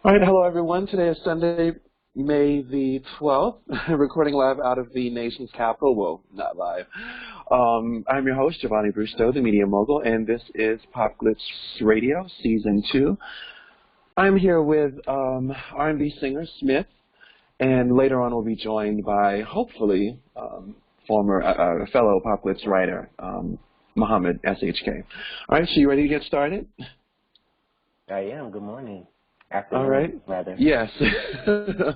All right, hello everyone. Today is Sunday, May the 12th, recording live out of the nation's capital. Well, not live. I'm your host, JaVonni Brustow, the media mogul, and this is PopGlitz Radio, Season 2. I'm here with R&B singer Smith, and later on we'll be joined by, hopefully, fellow PopGlitz writer, Muhammad, SHK. All right, so you ready to get started? I am. Good morning. Afternoon, all right. Rather. Yes. Still,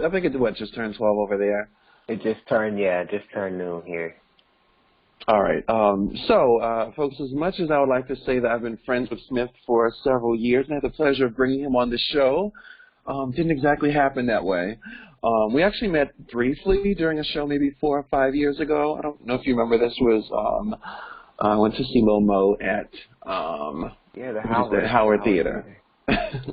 I think it just turned 12 over there. It just turned noon here. All right. Folks, as much as I would like to say that I've been friends with Smith for several years and had the pleasure of bringing him on the show, didn't exactly happen that way. We actually met briefly during a show maybe 4 or 5 years ago. I don't know if you remember. This was I went to see Lil Mo at the Howard Theater.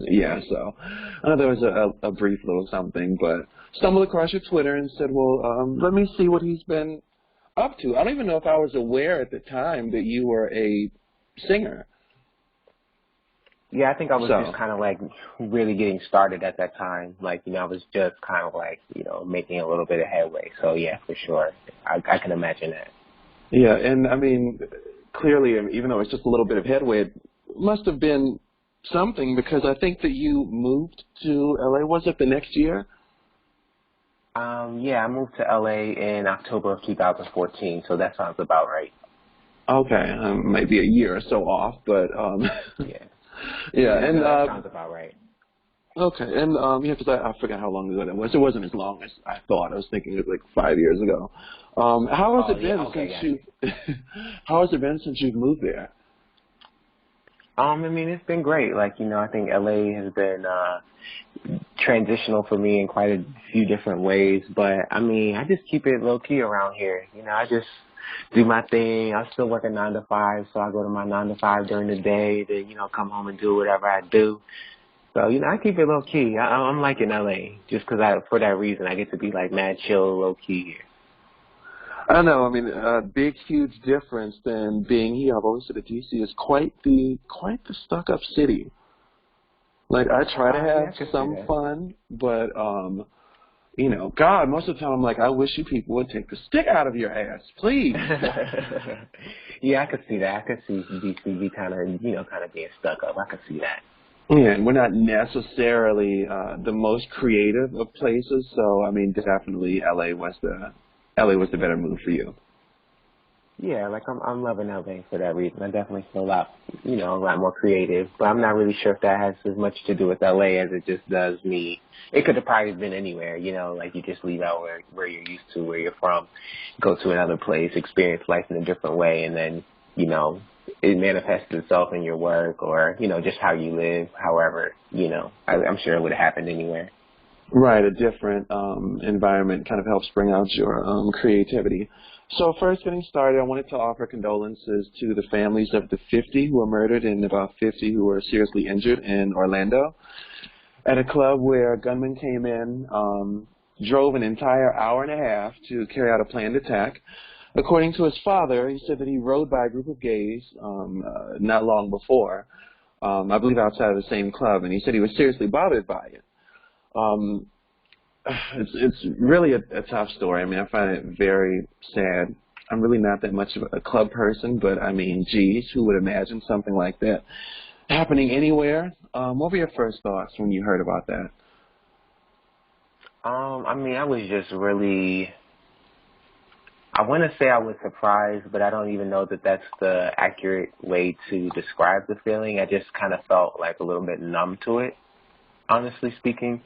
Yeah, so I know there was a brief little something, but stumbled across your Twitter and said, well, let me see what he's been up to. I don't even know if I was aware at the time that you were a singer. Yeah, I think I was just kind of like really getting started at that time. Like, I was just kind of like, making a little bit of headway. So, yeah, for sure. I can imagine that. Yeah, and I mean, clearly, even though it's just a little bit of headway, it must have been something, because I think that you moved to L.A., was it the next year? I moved to L.A. in October of 2014, so that sounds about right. Okay, maybe a year or so off, but yeah. Yeah, and that sounds about right. Okay, and because I forgot how long ago that was. It wasn't as long as I thought. I was thinking it was like 5 years ago. How has it been since you've moved there? I mean, it's been great. Like, I think LA has been transitional for me in quite a few different ways. But, I mean, I just keep it low-key around here. I just do my thing. I still work a 9 to 5, so I go to my 9 to 5 during the day, then, come home and do whatever I do. So, I keep it low-key. I'm liking LA just because for that reason. I get to be, like, mad chill, low-key here. I know. I mean, a big, huge difference than being here. I've always said that DC is quite the stuck-up city. Like, I try to have some fun, but God, most of the time I'm like, I wish you people would take the stick out of your ass, please. Yeah, I could see that. I could see DC be kind of being stuck up. I could see that. Yeah, and we're not necessarily the most creative of places, so I mean, definitely LA was the better move for you. Yeah, like I'm loving LA for that reason. I definitely feel a lot more creative, but I'm not really sure if that has as much to do with LA as it just does me. It could have probably been anywhere, like you just leave out where you're used to, where you're from, go to another place, experience life in a different way, and then, it manifests itself in your work or, just how you live. However, I'm sure it would have happened anywhere. Right, a different environment kind of helps bring out your creativity. So first, getting started, I wanted to offer condolences to the families of the 50 who were murdered and about 50 who were seriously injured in Orlando at a club where a gunman came in, drove an entire hour and a half to carry out a planned attack. According to his father, he said that he rode by a group of gays not long before, I believe outside of the same club, and he said he was seriously bothered by it. It's really a tough story. I mean, I find it very sad. I'm really not that much of a club person, but I mean, geez, who would imagine something like that happening anywhere? What were your first thoughts when you heard about that? I mean, I was just really, I want to say I was surprised, but I don't even know that that's the accurate way to describe the feeling. I just kind of felt like a little bit numb to it, honestly speaking,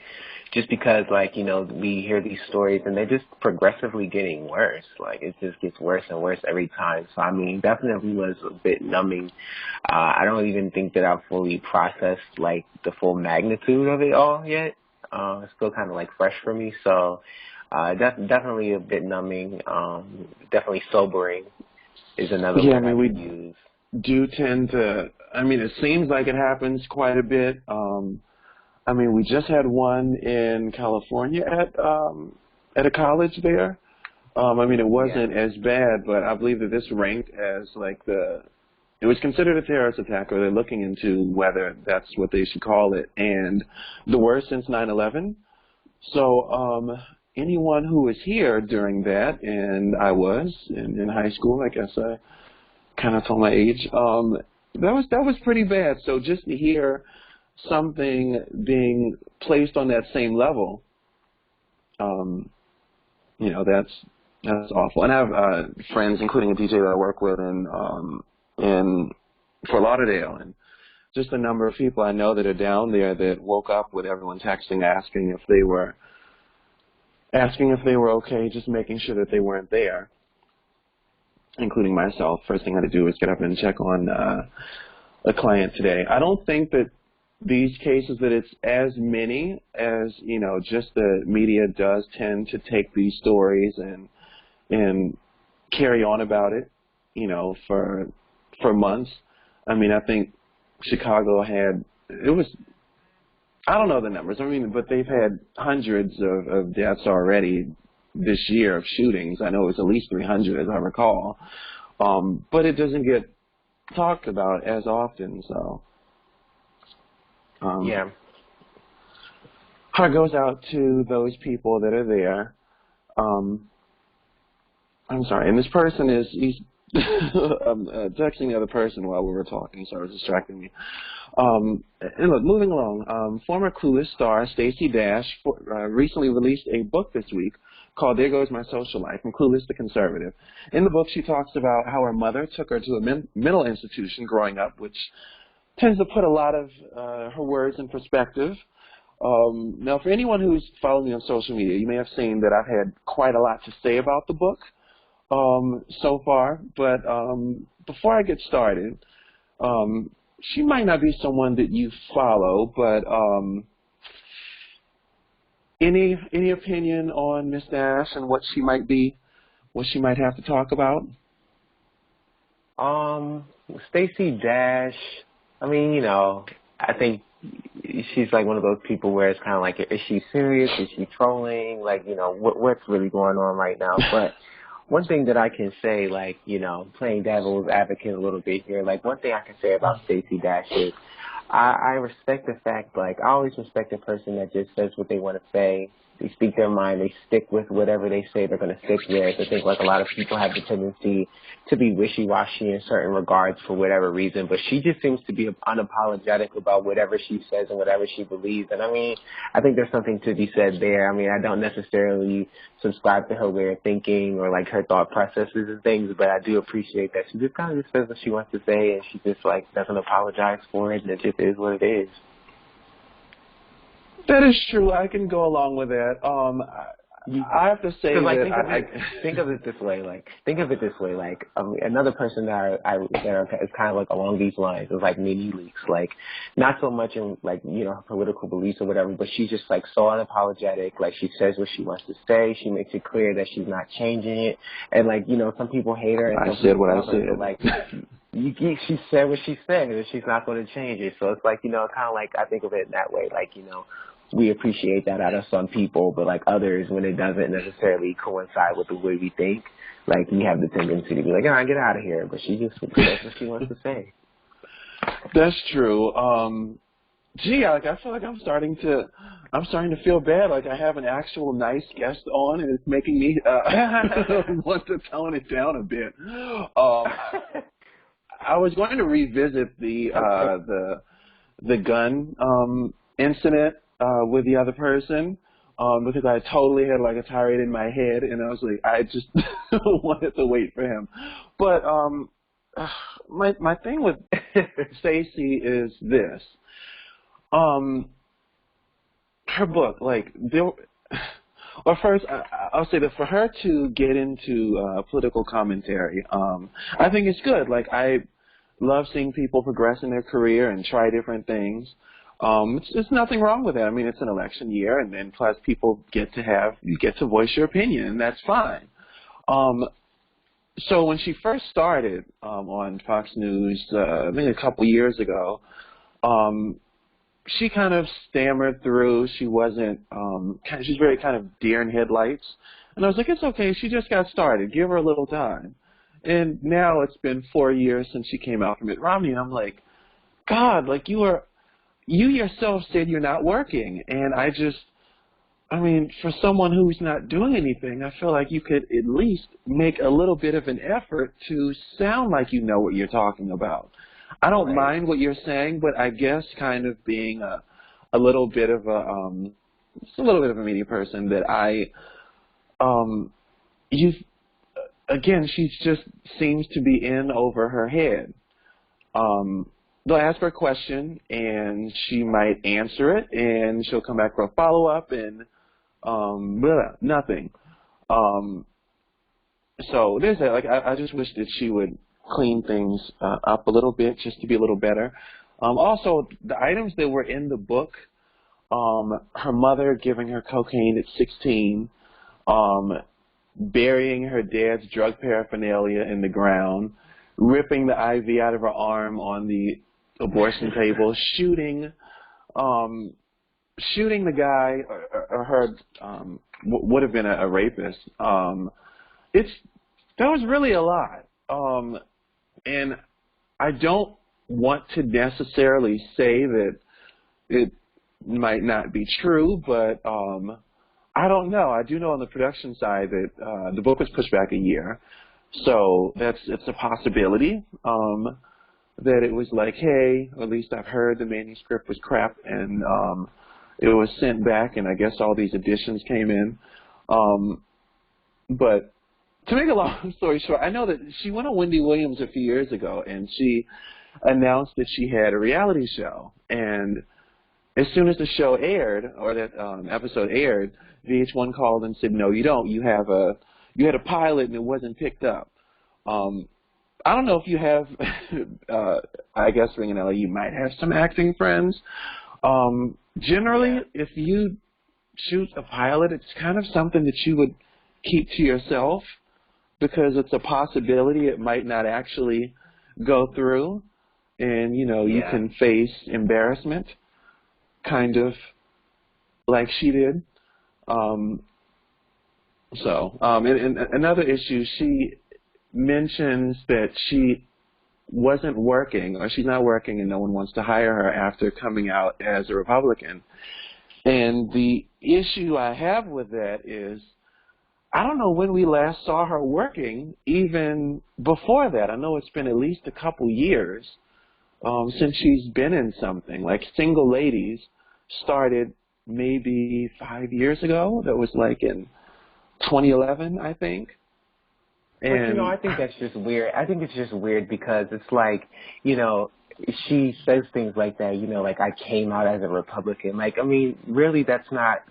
just because, like, we hear these stories and they're just progressively getting worse. Like, it just gets worse and worse every time. So, I mean, definitely was a bit numbing. I don't even think that I've fully processed, like, the full magnitude of it all yet. It's still kind of, like, fresh for me. So, definitely a bit numbing. Definitely sobering is another word I would use. Do tend to, I mean, it seems like it happens quite a bit. I mean, we just had one in California at a college there. I mean, it wasn't as bad, but I believe that this ranked as like it was considered a terrorist attack, or they're looking into whether that's what they should call it, and the worst since 9/11. So anyone who was here during that, and I was in high school, I guess I kind of told my age, that was pretty bad. So just to hear something being placed on that same level, you know, that's awful. And I have friends, including a DJ that I work with in Fort Lauderdale, and just a number of people I know that are down there that woke up with everyone texting, asking if they were okay, just making sure that they weren't there, including myself. First thing I had to do was get up and check on a client today. I don't think that these cases, that it's as many as, you know, just the media does tend to take these stories and carry on about it, you know, for months. I mean, I think Chicago had, I don't know the numbers, I mean, but they've had hundreds of deaths already this year of shootings. I know it's at least 300 as I recall. But it doesn't get talked about as often, so. Yeah. Heart goes out to those people that are there. I'm sorry, and this person he's texting the other person while we were talking, so it was distracting me. And look, moving along, former Clueless star Stacey Dash recently released a book this week called There Goes My Social Life, from Clueless to Conservative. In the book, she talks about how her mother took her to a mental institution growing up, which tends to put a lot of her words in perspective. Now, for anyone who's following me on social media, you may have seen that I've had quite a lot to say about the book so far. But before I get started, she might not be someone that you follow, but any opinion on Miss Dash and what she might have to talk about? Stacey Dash, I mean, you know, I think she's like one of those people where it's kind of like, is she serious? Is she trolling? Like, you know, what's really going on right now? But one thing that I can say, like, you know, playing devil's advocate a little bit here, like, one thing I can say about Stacey Dash is I respect the fact, like, I always respect a person that just says what they want to say. They speak their mind. They stick with whatever they say they're going to stick with. I think, like, a lot of people have the tendency to be wishy-washy in certain regards for whatever reason. But she just seems to be unapologetic about whatever she says and whatever she believes. And, I mean, I think there's something to be said there. I mean, I don't necessarily subscribe to her way of thinking or, like, her thought processes and things, but I do appreciate that she just kind of just says what she wants to say, and she just, like, doesn't apologize for it, and it just is what it is. That is true. I can go along with that. I have to say like, that think of it this way. Like another person that is kind of like along these lines is like Nene Leakes. Like, not so much in, like, you know, her political beliefs or whatever, but she's just like so unapologetic. Like, she says what she wants to say. She makes it clear that she's not changing it. And, like, you know, some people hate her. And I said what I said. Like, she said what she said, and she's not going to change it. So it's like, you know, kind of like, I think of it in that way. Like, you know, we appreciate that out of some people, but like others, when it doesn't necessarily coincide with the way we think, like, we have the tendency to be like, all right, get out of here. But she just says what she wants to say. That's true. Like, I feel like I'm starting to feel bad. Like, I have an actual nice guest on, and it's making me want to tone it down a bit. I was going to revisit the gun incident with the other person, because I totally had like a tirade in my head, and I was like, I just wanted to wait for him. But my thing with Stacey is this: her book, like, well, first I'll say that for her to get into political commentary, I think it's good. Like, I love seeing people progress in their career and try different things. There's nothing wrong with that. I mean, it's an election year, and then plus people you get to voice your opinion, and that's fine. So when she first started on Fox News, I think a couple years ago, she kind of stammered through. She wasn't, she's very kind of deer in headlights. And I was like, it's okay. She just got started. Give her a little time. And now it's been 4 years since she came out from Mitt Romney, and I'm like, God, like you yourself said you're not working. And I mean, for someone who's not doing anything, I feel like you could at least make a little bit of an effort to sound like you know what you're talking about. I don't mind what you're saying, but I guess kind of being a little bit of just a little bit of a media person that again, she just seems to be in over her head. They'll ask her a question, and she might answer it, and she'll come back for a follow-up, and nothing. So there's that. Like, I just wish that she would clean things up a little bit just to be a little better. Also, the items that were in the book, her mother giving her cocaine at 16, burying her dad's drug paraphernalia in the ground, ripping the IV out of her arm on the abortion table, shooting the guy or her would have been a rapist. That was really a lot. And I don't want to necessarily say that it might not be true, but I don't know. I do know on the production side that the book was pushed back a year, so it's a possibility that it was like, hey, or at least I've heard the manuscript was crap, and it was sent back, and I guess all these additions came in. But to make a long story short, I know that she went on Wendy Williams a few years ago, and she announced that she had a reality show, and as soon as the show aired, or that episode aired, VH1 called and said, no, you don't. You had a pilot and it wasn't picked up. I don't know if you have, I guess being in LA, you might have some acting friends. Generally, if you shoot a pilot, it's kind of something that you would keep to yourself because it's a possibility it might not actually go through. And, you can face embarrassment, kind of like she did. And another issue, she mentions that she wasn't working, or she's not working, and no one wants to hire her after coming out as a Republican. And the issue I have with that is, I don't know when we last saw her working, even before that. I know it's been at least a couple years since she's been in something. Like Single Ladies started maybe 5 years ago. That was like in 2011, I think. And I think that's just weird. I think it's just weird because it's like, she says things like that, like I came out as a Republican. Like, I mean, really, that's not,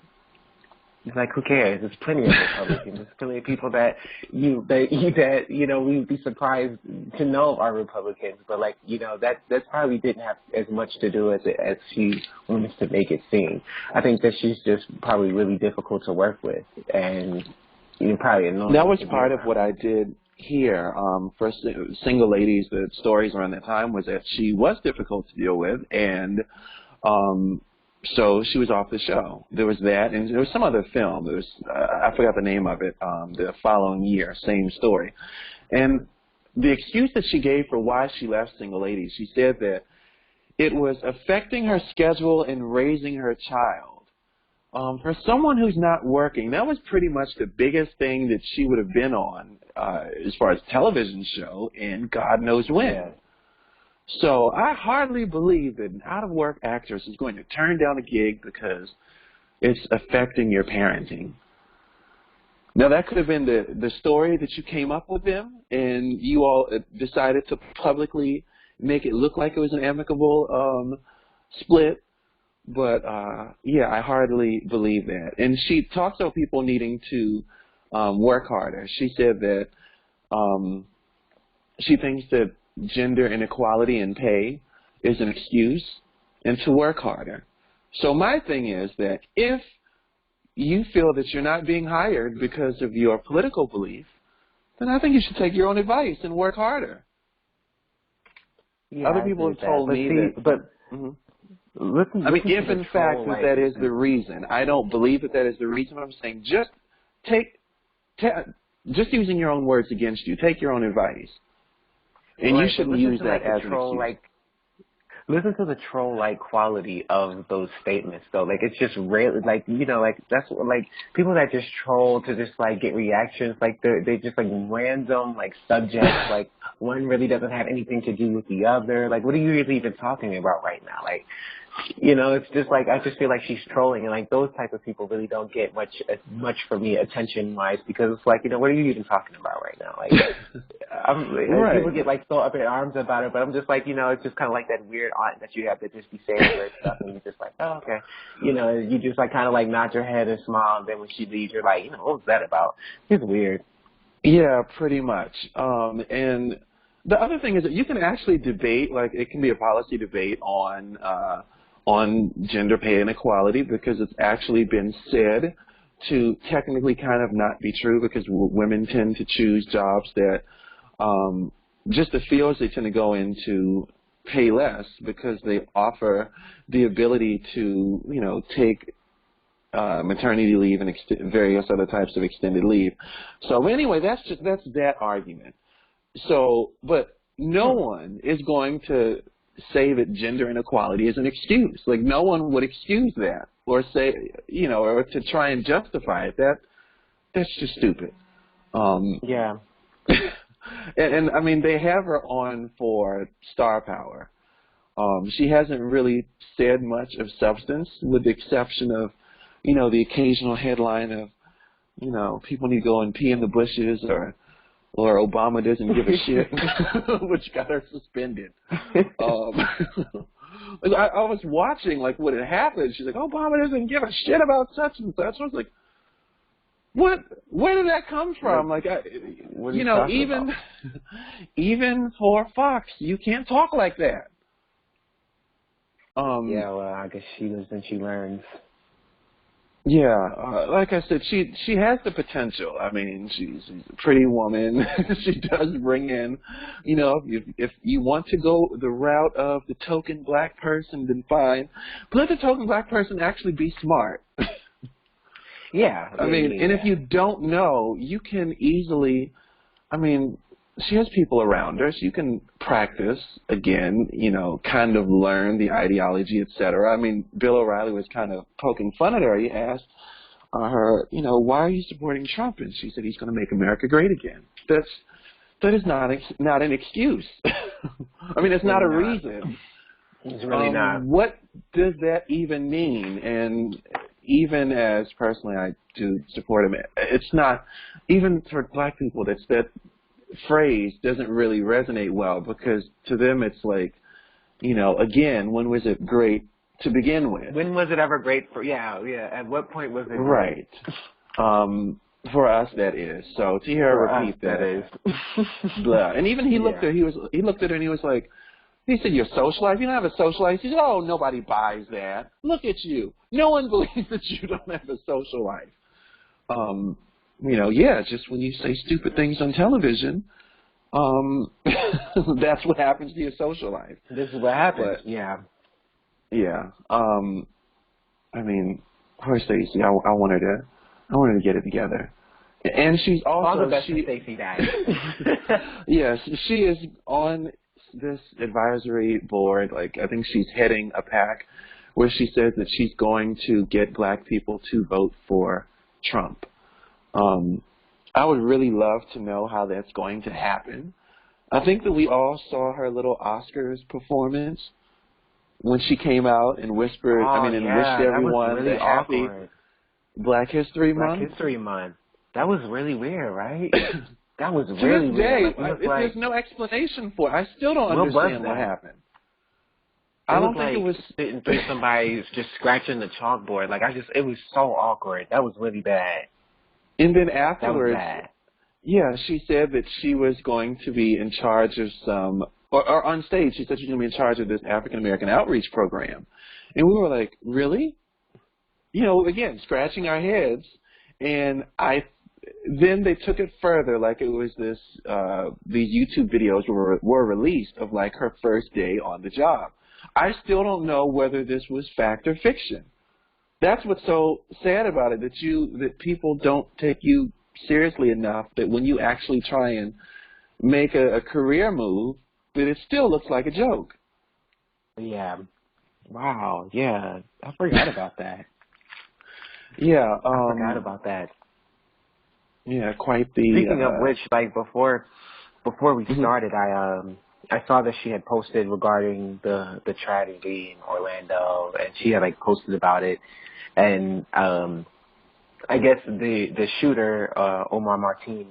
like, who cares? There's plenty of Republicans. There's plenty of people that we'd be surprised to know are Republicans. But, like, that probably didn't have as much to do as she wants to make it seem. I think that she's just probably really difficult to work with, and probably annoying. That was part of what I did here. For Single Ladies, the stories around that time was that she was difficult to deal with, and so she was off the show. There was that, and there was some other film. There was I forgot the name of it. The following year, same story. And the excuse that she gave for why she left Single Ladies, she said that it was affecting her schedule and raising her child. For someone who's not working, that was pretty much the biggest thing that she would have been on as far as television show in God knows when. Yeah. So I hardly believe that an out-of-work actress is going to turn down a gig because it's affecting your parenting. Now, that could have been the story that you came up with them, and you all decided to publicly make it look like it was an amicable split. But, I hardly believe that. And she talks about people needing to work harder. She said that she thinks that gender inequality in pay is an excuse and to work harder. So my thing is that if you feel that you're not being hired because of your political belief, then I think you should take your own advice and work harder. Yeah, other people have told me that. Listen, I mean, if in fact that is the reason, I don't believe that is the reason. I'm saying just just using your own words against you. Take your own advice. And you shouldn't use that as an excuse. Listen to the troll-like quality of those statements, though. Like, it's just really, like, you know, like, that's, like, people that just troll to just, like, get reactions, like, they just, like, random, like, subjects, like, one really doesn't have anything to do with the other. Like, what are you really even talking about right now? Like, you know, it's just, like, I just feel like she's trolling, and, like, those type of people really don't get much for me attention-wise, because it's like, you know, what are you even talking about right now? Like, right. People get, like, so up in arms about it, but I'm just like, you know, it's just kind of like that weird aunt that you have to just be saying weird stuff, and you're just like, oh, okay. You know, you just, like, kind of, like, nod your head and smile, and then when she leaves, you're like, you know, what was that about? It's weird. Yeah, pretty much. And the other thing is that you can actually debate, like, it can be a policy debate on gender pay inequality, because it's actually been said to technically kind of not be true, because women tend to choose jobs that just the fields they tend to go into pay less, because they offer the ability to, you know, take maternity leave and various other types of extended leave. So anyway, that's that argument. So, but no one is going to say that gender inequality is an excuse. Like, no one would excuse that or say, you know, or to try and justify it. That's just stupid. Yeah. and I mean, they have her on for star power. She hasn't really said much of substance, with the exception of, you know, the occasional headline of, you know, people need to go and pee in the bushes, or Obama doesn't give a shit, which got her suspended. I was watching, like, what had happened. She's like, Obama doesn't give a shit about such and such. I was like, what? Where did that come from? Like, you know, even for Fox, you can't talk like that. Yeah, well, I guess she lives and she learns. Yeah, like I said, she has the potential. I mean, she's a pretty woman. She does bring in, you know, if you want to go the route of the token black person, then fine. But let the token black person actually be smart. Yeah. I mean, and if you don't know, you can easily, I mean, she has people around her, so you can practice again, you know, kind of learn the ideology, etc. I mean, Bill O'Reilly was kind of poking fun at her. He asked her, you know, why are you supporting Trump? And she said he's going to make America great again. That is not an excuse. I mean, it's not a reason. It's really not. What does that even mean? And even as personally I do support him, it's not, even for black people, that phrase doesn't really resonate well, because to them it's like, you know, again, when was it great to begin with? When was it ever great for, yeah, at what point was it great? Right. For us, that is. So to hear her repeat that is. Blah. And even he looked at her, he looked at her and he was like, he said, your social life? You don't have a social life? He said, oh, nobody buys that. Look at you. No one believes that you don't have a social life. You know, yeah, just when you say stupid things on television, that's what happens to your social life. This is what happens. But, yeah. Yeah. I mean, poor Stacey. I want her to get it together. And she's also all the best to Stacey Dash. Yes, she is on this advisory board. Like, I think she's heading a PAC where she says that she's going to get black people to vote for Trump. I would really love to know how that's going to happen. I think that we all saw her little Oscars performance when she came out and whispered, and wished everyone really a happy Black History Month. Black History Month. That was really weird, right? That was really weird. There's no explanation for it. I still don't understand what happened. I don't think it was sitting through somebody just scratching the chalkboard. Like, it was so awkward. That was really bad. And then afterwards, that was bad. Yeah, she said that she was going to be in charge of some, or on stage, she said she was going to be in charge of this African American outreach program. And we were like, really? You know, again, scratching our heads. And then they took it further, like it was these YouTube videos were released of like her first day on the job. I still don't know whether this was fact or fiction. That's what's so sad about it, that people don't take you seriously enough that when you actually try and make a career move, that it still looks like a joke. Yeah. Wow. Yeah. I forgot about that. Yeah. I forgot about that. Yeah, quite the... Speaking of which, like, before we started, I saw that she had posted regarding the tragedy in Orlando, and she had, like, posted about it. And I guess the shooter, Omar Martin,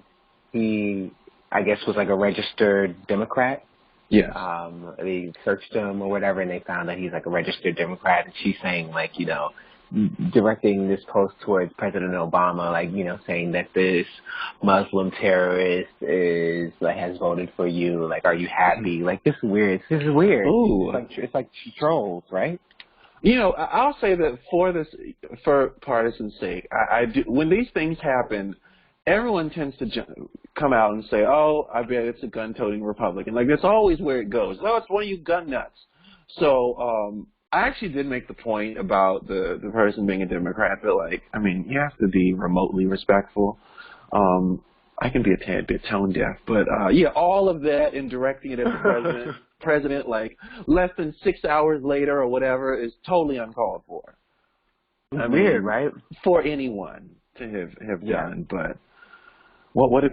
he, I guess, was, like, a registered Democrat. Yeah. They searched him or whatever, and they found that he's like a registered Democrat. And she's saying, like, you know, directing this post towards President Obama, like, you know, saying that this Muslim terrorist is like has voted for you. Like, are you happy? Like, this is weird. This is weird. Ooh. It's like trolls, right? You know, I'll say that for partisan sake, I do, when these things happen, everyone tends to come out and say, oh, I bet it's a gun-toting Republican. Like, that's always where it goes. Oh, it's one of you gun nuts. So I actually did make the point about the person being a Democrat, but, like, I mean, you have to be remotely respectful. I can be a tad bit tone deaf, but, yeah, all of that and directing it at the president, like, less than 6 hours later or whatever is totally uncalled for. I mean, weird, right? For anyone to have done, but what would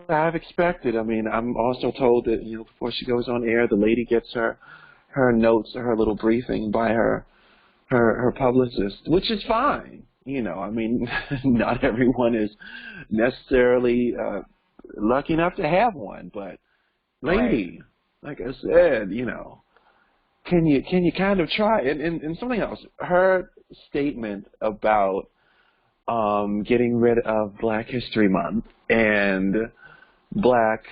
I have expected? I mean, I'm also told that, you know, before she goes on air, the lady gets her notes or her little briefing by her publicist, which is fine. You know, I mean, not everyone is necessarily lucky enough to have one, but lady, like I said, you know, can you kind of try? And something else, her statement about getting rid of Black History Month and black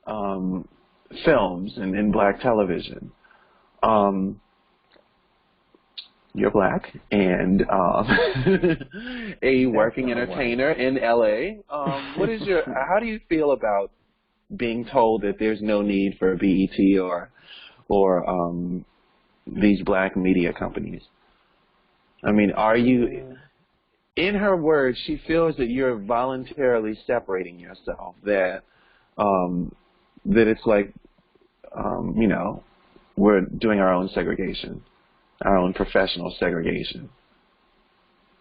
films and black television. You're black and a working entertainer in LA. How do you feel about being told that there's no need for BET or these black media companies? I mean, are you, in her words, she feels that you're voluntarily separating yourself, that it's like, you know, we're doing our own segregation, our own professional segregation.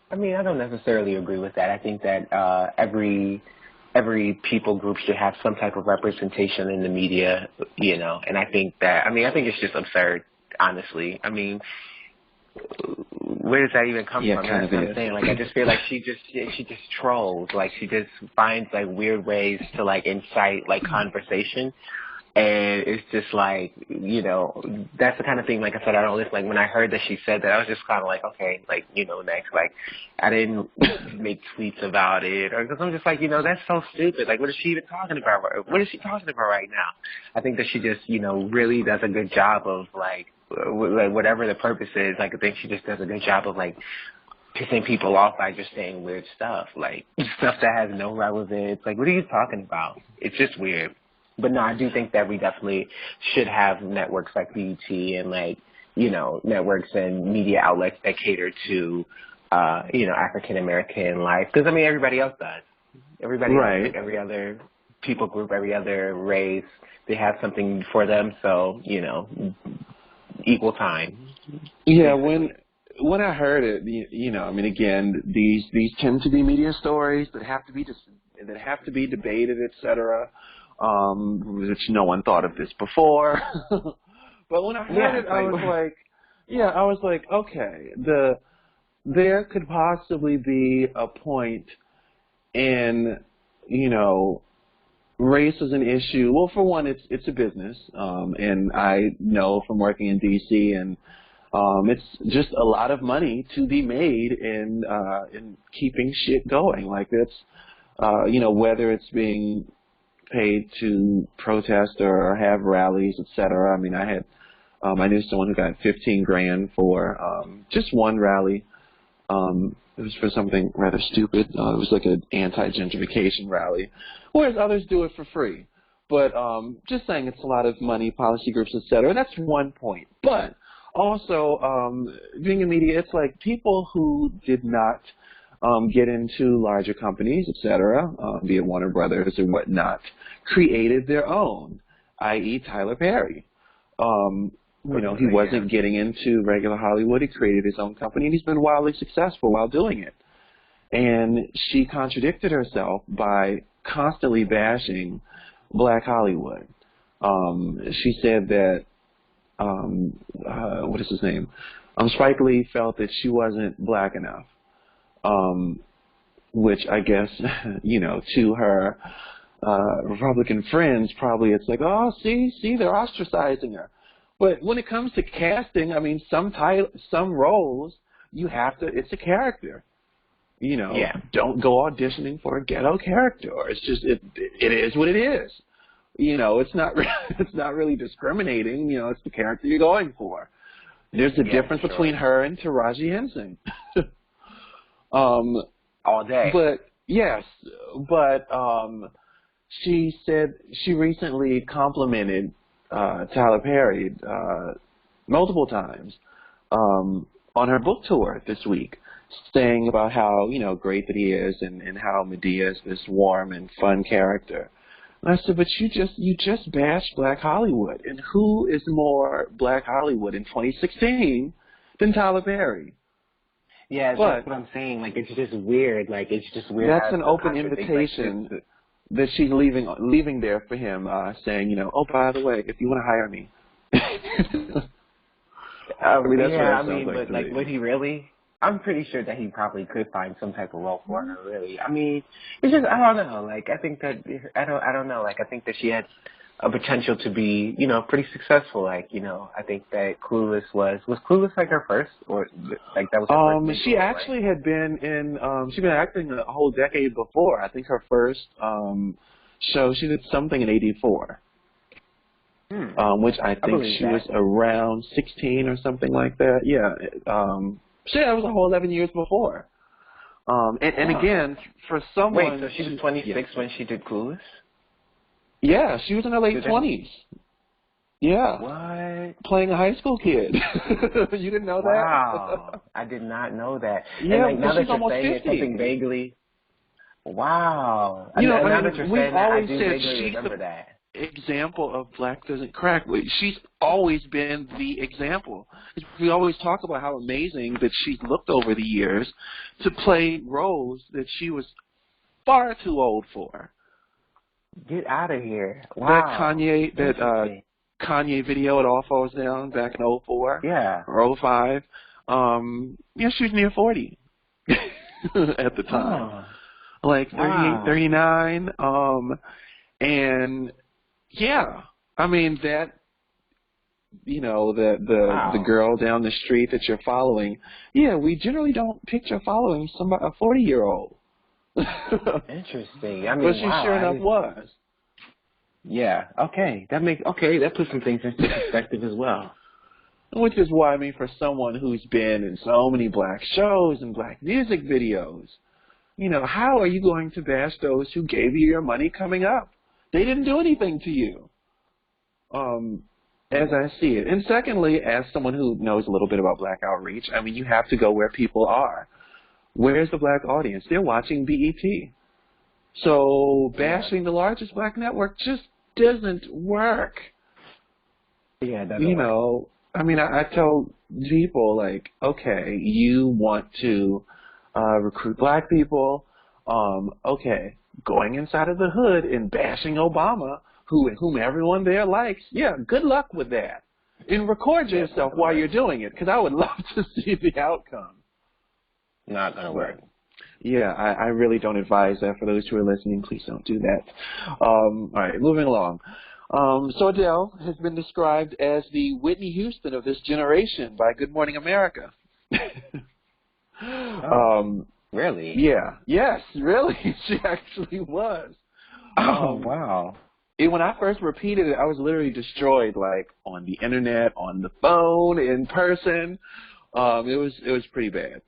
I mean, I don't necessarily agree with that. I think that every people group should have some type of representation in the media, you know, and I think it's just absurd, honestly. I mean, where does that even come from? That's what I'm saying. Like, I just feel like she just trolls. Like, she just finds, like, weird ways to, like, incite, like, conversation. And it's just like, you know, that's the kind of thing, like I said, I don't listen. Like, when I heard that she said that, I was just kind of like, okay, like, you know, next. Like, I didn't make tweets about it. Or, because I'm just like, you know, that's so stupid. Like, what is she even talking about? What is she talking about right now? I think that she just, you know, really does a good job of, like whatever the purpose is. Like, I think she just does a good job of, like, pissing people off by just saying weird stuff. Like, stuff that has no relevance. Like, what are you talking about? It's just weird. But no, I do think that we definitely should have networks like BET and, like, you know, networks and media outlets that cater to, you know, African-American life. Because, I mean, everybody else does. Everybody else, like every other people group, every other race, they have something for them. So, you know, equal time. Yeah, when I heard it, you know, I mean, again, these tend to be media stories that have to be debated, et cetera. Which no one thought of this before. But when I heard it, I was like, okay, there could possibly be a point in, you know, race as an issue. Well, for one, it's a business, and I know from working in D.C. and it's just a lot of money to be made in keeping shit going. Like, that's, you know, whether it's being paid to protest or have rallies, etc. I mean, I knew someone who got $15,000 for just one rally. It was for something rather stupid. It was like an anti-gentrification rally, whereas others do it for free. But just saying, it's a lot of money, policy groups, etc. That's one point. But also, being in media, it's like people who did not get into larger companies, etc., be it Warner Brothers or whatnot, created their own, i.e. Tyler Perry. He wasn't getting into regular Hollywood. He created his own company, and he's been wildly successful while doing it. And she contradicted herself by constantly bashing Black Hollywood. She said that, what is his name? Spike Lee felt that she wasn't black enough, which I guess, to her Republican friends, probably it's like, oh, see, they're ostracizing her. But when it comes to casting, I mean, some roles, it's a character. Don't go auditioning for a ghetto character. Or it's just, it is what it is. It's not really discriminating. It's the character you're going for. There's a difference between her and Taraji Henson. All day. She said she recently complimented Tyler Perry multiple times on her book tour this week, saying about how great that he is and how Medea is this warm and fun character. And I said, but you just bashed Black Hollywood, and who is more Black Hollywood in 2016 than Tyler Perry? Yeah, that's what I'm saying. Like, it's just weird. Like, it's just weird. That's an open invitation that she's leaving there for him, saying, oh, by the way, if you want to hire me. Would he really? I'm pretty sure that he probably could find some type of role for her, really. I mean, it's just, I don't know. Like, I think that, I don't know. Like, I think that she had a potential to be, pretty successful. Like, I think that Clueless was Clueless like her first, or like that was her first? She actually had been in, she'd been acting a whole decade before. I think her first show, she did something in '84. Which I think she was around 16 or something like that. Yeah. That was a whole 11 years before. Again, for someone... Wait, so she was 26 when she did Clueless? Yeah, she was in her late 20s. Yeah. What? Playing a high school kid. You didn't know that? Wow. I did not know that. Yeah, and now that she's you're almost saying 50. it, something vaguely... Wow. Now that you're saying that, I do vaguely remember that. Example of black doesn't crack. She's always been the example. We always talk about how amazing that she's looked over the years to play roles that she was far too old for. Get out of here! Wow. That Kanye video, It All Falls Down, back in '04, or '05. She was near 40 at the time, like 38, 39, and. Yeah, I mean that. The girl down the street that you're following. Yeah, we generally don't picture following a 40-year-old. Interesting. I mean, but she sure enough was. Yeah. Okay. That puts some things into perspective as well. Which is why, I mean, for someone who's been in so many black shows and black music videos, how are you going to bash those who gave you your money coming up? They didn't do anything to you, as I see it. And secondly, as someone who knows a little bit about black outreach, I mean, you have to go where people are. Where's the black audience? They're watching BET. So bashing the largest black network just doesn't work. Yeah, it doesn't work. I mean, I tell people, like, okay, you want to recruit black people, okay. Going inside of the hood and bashing Obama, whom everyone there likes, yeah, good luck with that. And record yourself while you're doing it, because I would love to see the outcome. Not going to work. Yeah, I really don't advise that. For those who are listening, please don't do that. All right, moving along. So Adele has been described as the Whitney Houston of this generation by Good Morning America. Really? Yeah. Yes, really. She actually was. Wow. When I first repeated it, I was literally destroyed, like, on the internet, on the phone, in person. It was pretty bad.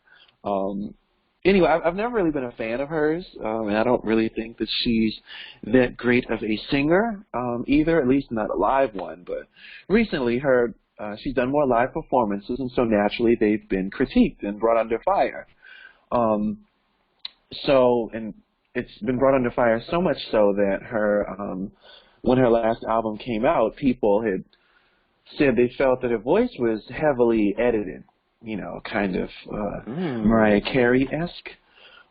Anyway, I've never really been a fan of hers, and I don't really think that she's that great of a singer either, at least not a live one. But recently, she's done more live performances, and so naturally they've been critiqued and brought under fire. So, and it's been brought under fire so much so that her, when her last album came out, people had said they felt that her voice was heavily edited, you know, kind of Mariah Carey-esque.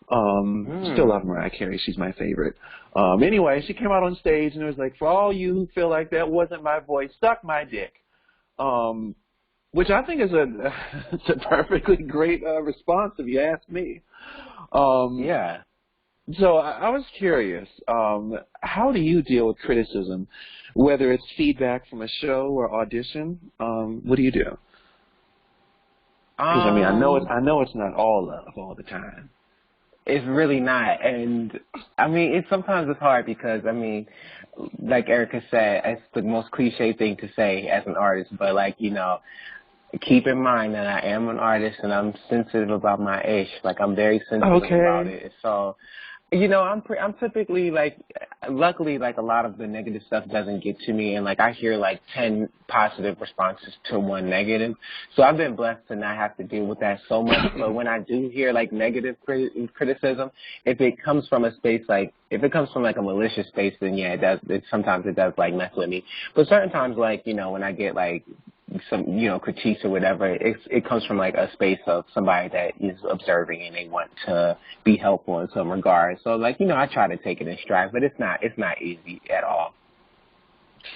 Still love Mariah Carey. She's my favorite. Anyway, she came out on stage and it was like, for all you who feel like that wasn't my voice, suck my dick. Which I think is it's a perfectly great response if you ask me. Yeah. So I was curious, how do you deal with criticism, whether it's feedback from a show or audition? What do you do? Because I mean, I know it's not all love all the time. It's really not, and I mean, sometimes it's hard because I mean, like Erica said, it's the most cliche thing to say as an artist, but like, you know, keep in mind that I am an artist and I'm sensitive about my ish. Like, I'm very sensitive about it. So, you know, I'm typically like, luckily, like a lot of the negative stuff doesn't get to me, and like I hear like 10 positive responses to one negative. So I've been blessed to not have to deal with that so much. But when I do hear like negative criticism, if it comes from a space like, if it comes from like a malicious space, then yeah, it does. Sometimes it does like mess with me. But certain times, like, you know, when I get like some, you know, critiques or whatever, it comes from like a space of somebody that is observing and they want to be helpful in some regard. So like, you know, I try to take it in stride, but it's not easy at all.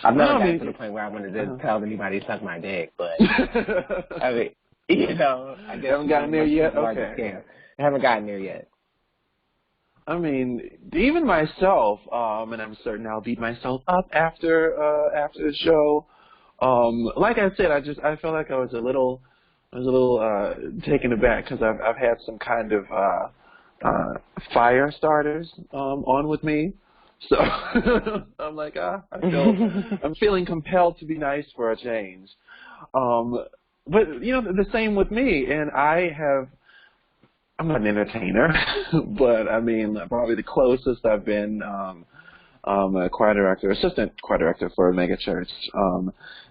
I've never gotten to the point where I wanted to tell anybody to suck my dick, but I mean, you know, I guess haven't gotten there yet. Okay, I haven't gotten there yet. I mean, even myself, and I'm certain I'll beat myself up after the show. Like I said, I felt like I was a little taken aback because I've had some kind of fire starters on with me, so I'm like, I'm feeling compelled to be nice for a change. But you know, the same with me, and I'm not an entertainer, but I mean, probably the closest I've been. A choir director, assistant choir director for a mega church,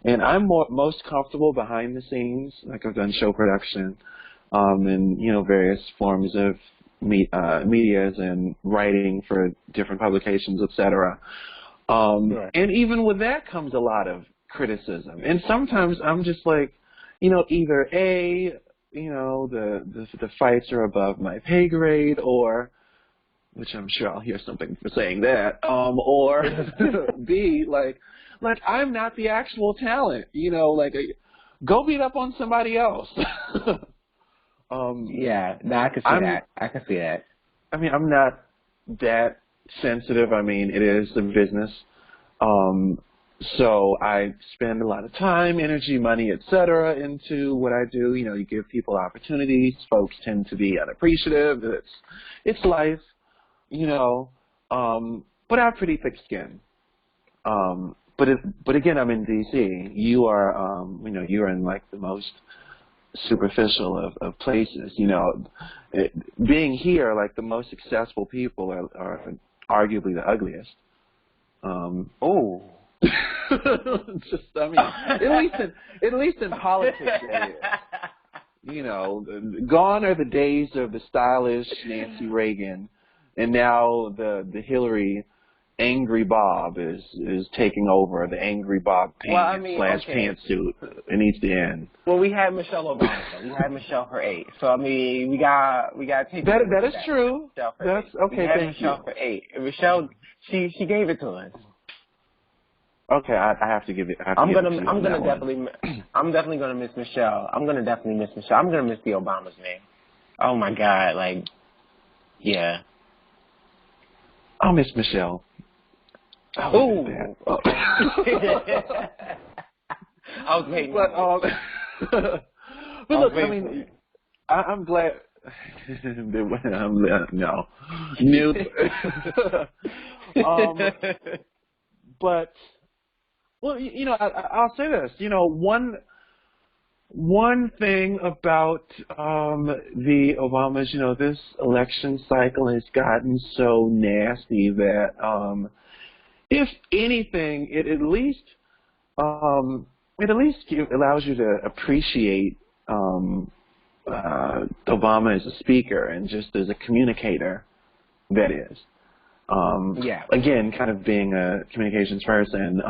and I'm most comfortable behind the scenes. Like, I've done show production, and you know, various forms of medias and writing for different publications, etc. Right. And even with that comes a lot of criticism, and sometimes I'm just like, you know, either you know, the fights are above my pay grade, or, which I'm sure I'll hear something for saying that, or B, like I'm not the actual talent, you know, like, go beat up on somebody else. Yeah, no, I can see that. I can see that. I mean, I'm not that sensitive. I mean, it is a business. So I spend a lot of time, energy, money, etc. into what I do. You know, you give people opportunities. Folks tend to be unappreciative. It's life. You know, but I have pretty thick skin. But again, I'm in D.C. You are, you know, you're in like the most superficial of places. You know, being here, like, the most successful people are arguably the ugliest. Just, I mean, at least in politics, it is. You know, gone are the days of the stylish Nancy Reagan. And now the Hillary Angry Bob is taking over, the Angry Bob pantsuit. It needs to end. Well, we had Michelle Obama. We had Michelle for 8. So I mean, we got to take that. That is true. That's okay. We had thank Michelle you. for 8. And Michelle, she gave it to us. Okay, I have to give it. I'm definitely gonna miss Michelle. I'm gonna miss the Obamas, man. Oh my God, like, yeah. I'll miss Michelle. Oh, okay. I was waiting. But look, I mean, I'm glad. No, nope. But, well, you know, I'll say this. You know, one thing about the Obamas, you know, this election cycle has gotten so nasty that, if anything, it at least allows you to appreciate Obama as a speaker and just as a communicator. that is. Again, kind of being a communications person,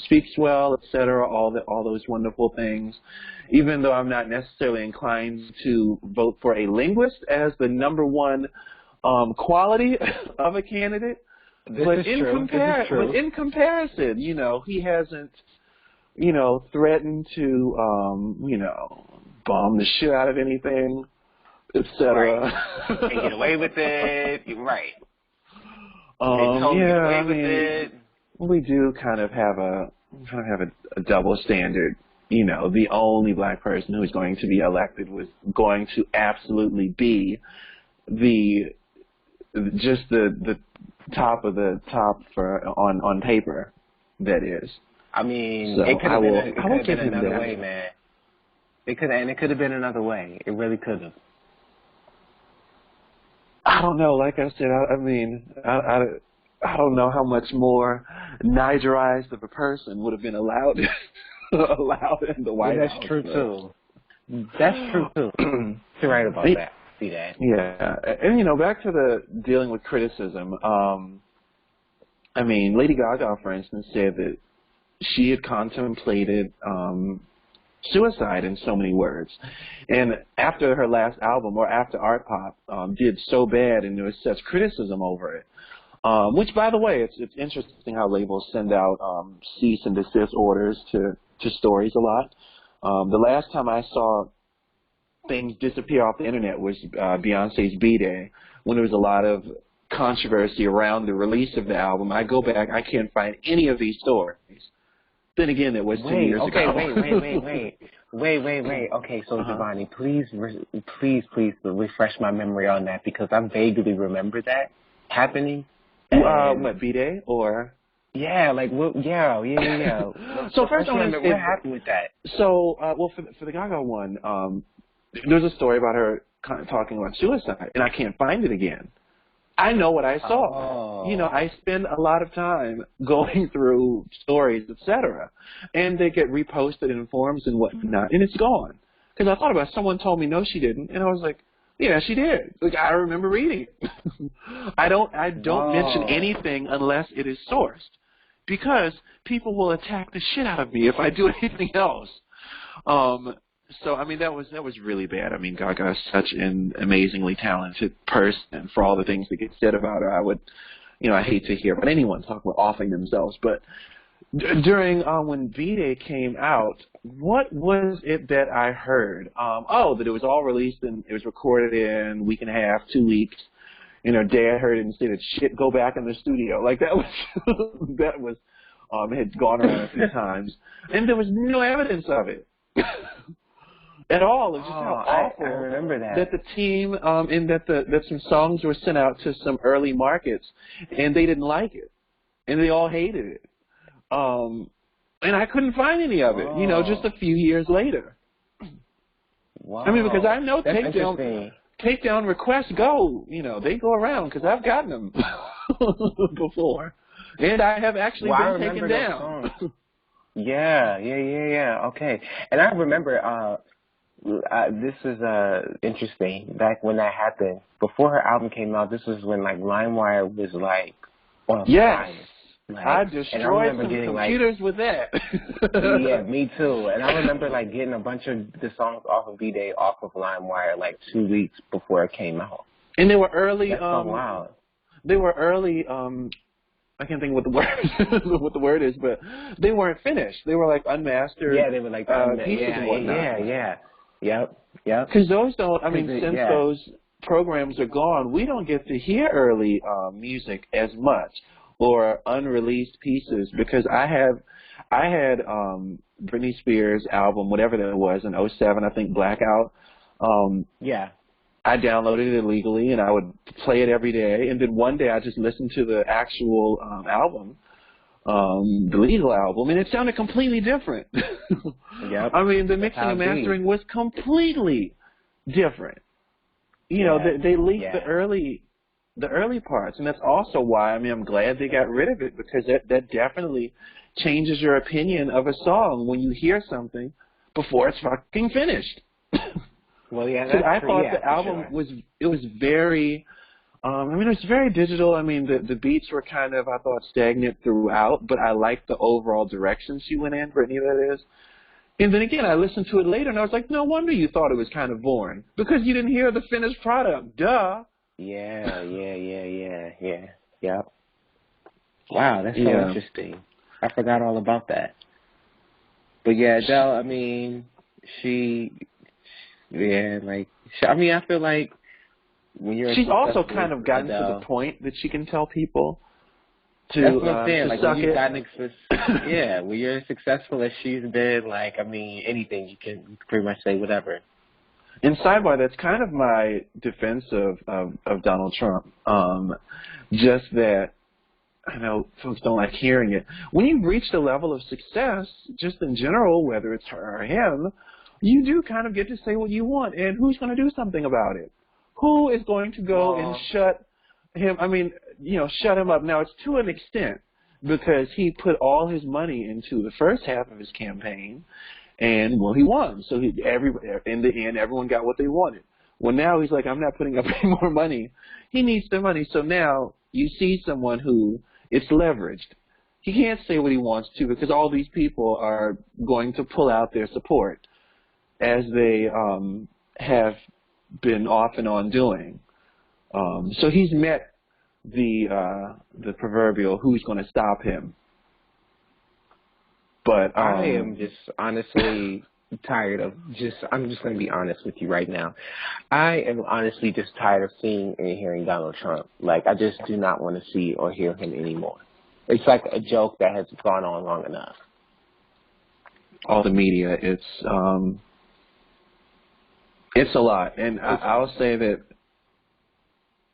speaks well, etc., all those wonderful things. Even though I'm not necessarily inclined to vote for a linguist as the number one quality of a candidate, but in comparison, he hasn't, threatened to, bomb the shit out of anything, etc. Right. And get away with it. You're right. We do kind of have a double standard. The only black person who is going to be elected was going to absolutely be the top of the top on paper. That is. I mean, so it could have been another that. way, man. It could have been another way. It really could have. I don't know. Like I said, I don't know how much more Nigerized of a person would have been allowed in the White House. That's true too. That's true too. You're right about that. See that? Yeah, and back to the dealing with criticism. Lady Gaga, for instance, said that she had contemplated suicide in so many words. And after her last album, or after Art Pop, did so bad and there was such criticism over it, which, by the way, it's interesting how labels send out cease and desist orders to stories a lot. The last time I saw things disappear off the internet was Beyonce's B-Day, when there was a lot of controversy around the release of the album. I go back, I can't find any of these stories. Then again, it was 2 years ago. Wait. Okay, so JaVonni, please refresh my memory on that, because I vaguely remember that happening. What, B-Day or? Yeah, yeah. So first, what happened with that? So, for the Gaga one, there's a story about her kind of talking about suicide, and I can't find it again. I know what I saw. Oh. I spend a lot of time going through stories, etc., and they get reposted in forums and whatnot, and it's gone. Because I thought about it. Someone told me no, she didn't, and I was like, yeah, she did. Like, I remember reading it. I don't mention anything unless it is sourced, because people will attack the shit out of me if I do anything else. So, that was really bad. Gaga is such an amazingly talented person, and for all the things that get said about her, I hate to hear about anyone talk about offing themselves. But during when B-Day came out, what was it that I heard? That it was all released and it was recorded in a week and a half, 2 weeks. Day I heard it and said, shit, go back in the studio. Like, that was, had gone around a few times. And there was no evidence of it. At all. It was just how awful I remember that the team and that some songs were sent out to some early markets and they didn't like it and they all hated it. And I couldn't find any of it. Just a few years later. Wow. Because I know takedown requests go. They go around because I've gotten them before, and I have actually been taken down. Yeah. Okay, and I remember. This is interesting. Back when that happened, before her album came out, this was when LimeWire was on fire. I destroyed some computers with that. Yeah, me too. And I remember getting a bunch of the songs off of B-Day off of LimeWire 2 weeks before it came out. And they were early. That's so wild. They were early. I can't think what the word is, but they weren't finished. They were unmastered. Yeah, they were pieces and whatnot. Yeah. Yep. Because those don't. Since those programs are gone, we don't get to hear early music as much or unreleased pieces. Because I had Britney Spears' album, whatever that was, in 2007, I think, Blackout. Yeah. I downloaded it illegally, and I would play it every day. And then one day I just listened to the actual album, the legal album, and it sounded completely different. Yep. The mixing and mastering was completely different. They leaked the early parts, and that's also why I'm glad they got rid of it, because that definitely changes your opinion of a song when you hear something before it's fucking finished. Well, yeah, that's I thought the album was very I mean, it's very digital. I mean, the beats were kind of, I thought, stagnant throughout, but I liked the overall direction she went in, Brittany, that is. And then again, I listened to it later, and I was like, no wonder you thought it was kind of boring, because you didn't hear the finished product. Duh. Yeah. Yep. Wow, that's so interesting. I forgot all about that. But yeah, Adele, I mean, I feel like when you're she's also kind of gotten to the point that she can tell people to that's what I'm saying. Like suck when you've it. gotten when you're as successful as she's been, like, I mean, anything you can pretty much say whatever. And sidebar, that's kind of my defense of Donald Trump. Just that, I know folks don't like hearing it. When you've reached a level of success, just in general, whether it's her or him, you do kind of get to say what you want. And who's going to do something about it? Who is going to go and shut him? I mean, shut him up. Now, it's to an extent because he put all his money into the first half of his campaign, and, he won. So in the end, everyone got what they wanted. Well, now he's like, I'm not putting up any more money. He needs the money. So now you see someone who it's leveraged. He can't say what he wants to because all these people are going to pull out their support as they have been off and on doing. So he's met the proverbial who's going to stop him. But I am just honestly tired of I'm just going to be honest with you right now. I am honestly just tired of seeing and hearing Donald Trump. Like, I just do not want to see or hear him anymore. It's like a joke that has gone on long enough. All the media, it's a lot. And I'll say that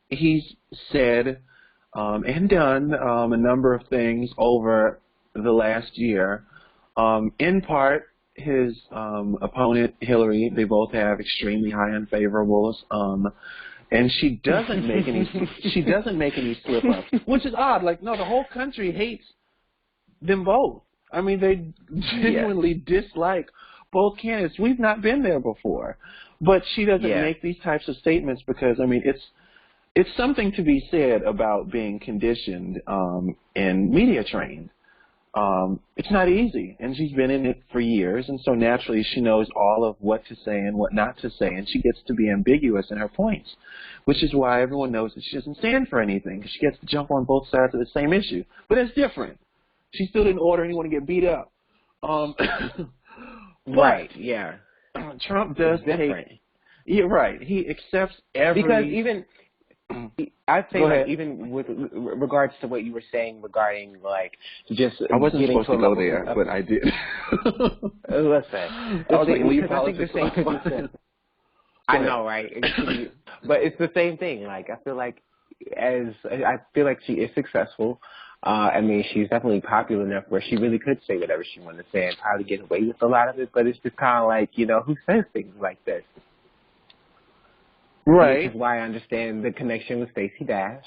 he's said and done a number of things over the last year. In part, his opponent, Hillary, they both have extremely high unfavorables. And she doesn't make any slip ups, which is odd. Like, no, the whole country hates them both. I mean, they genuinely dislike both candidates. We've not been there before, but she doesn't make these types of statements because, I mean, it's something to be said about being conditioned and media trained. It's not easy, and she's been in it for years, and so naturally she knows all of what to say and what not to say, and she gets to be ambiguous in her points, which is why everyone knows that she doesn't stand for anything, because she gets to jump on both sides of the same issue. But it's different. She still didn't order anyone to get beat up. Right, yeah. Trump does take... Yeah, right. He accepts every... Because even... I'd say, like, even with regards to what you were saying regarding, like, just I wasn't getting supposed to go there, but I did. Listen. I think the same thing. I know, right? But it's the same thing. Like, I feel like she is successful. I mean, she's definitely popular enough where she really could say whatever she wanted to say and probably get away with a lot of it. But it's just kind of like, who says things like this? Right. Which is why I understand the connection with Stacey Dash.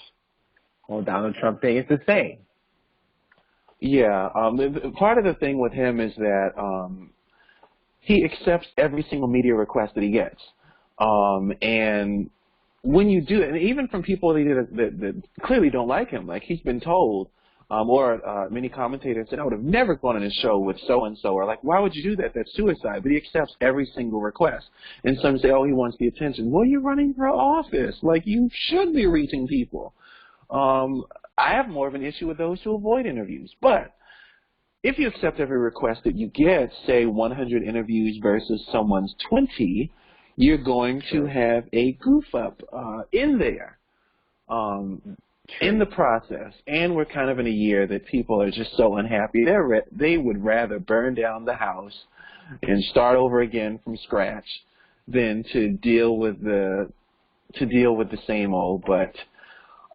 Well, Donald Trump thing is the same. Yeah. Part of the thing with him is that he accepts every single media request that he gets. And when you do, and even from people that clearly don't like him, like he's been told, or many commentators said, I would have never gone on a show with so-and-so, or like, why would you do that? That's suicide. But he accepts every single request. And some say, oh, he wants the attention. Well, you're running for office. Like, you should be reaching people. I have more of an issue with those who avoid interviews. But if you accept every request that you get, say 100 interviews versus someone's 20, you're going to have a goof-up in there. In the process, and we're kind of in a year that people are just so unhappy. They would rather burn down the house and start over again from scratch than to deal with the same old. But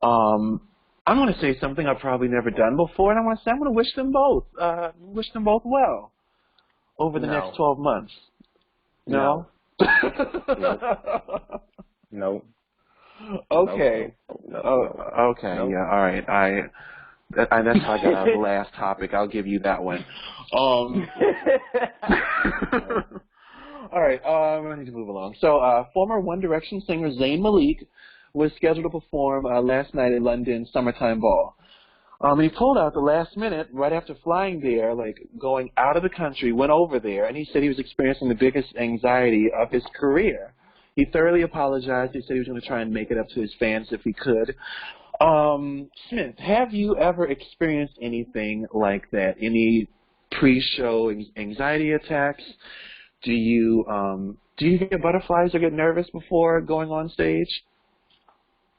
I'm going to say something I've probably never done before, and I'm going to wish them both well over the next 12 months. No. No. Okay. Okay. No. Yeah. All right. That's how I got out of the last topic. I'll give you that one. All right. I need to move along. So, former One Direction singer Zayn Malik was scheduled to perform last night at London's Summertime Ball. And he pulled out the last minute right after flying there, like going out of the country, went over there, and he said he was experiencing the biggest anxiety of his career. He thoroughly apologized. He said he was going to try and make it up to his fans if he could. Smith, have you ever experienced anything like that? Any pre-show anxiety attacks? Do you get butterflies or get nervous before going on stage?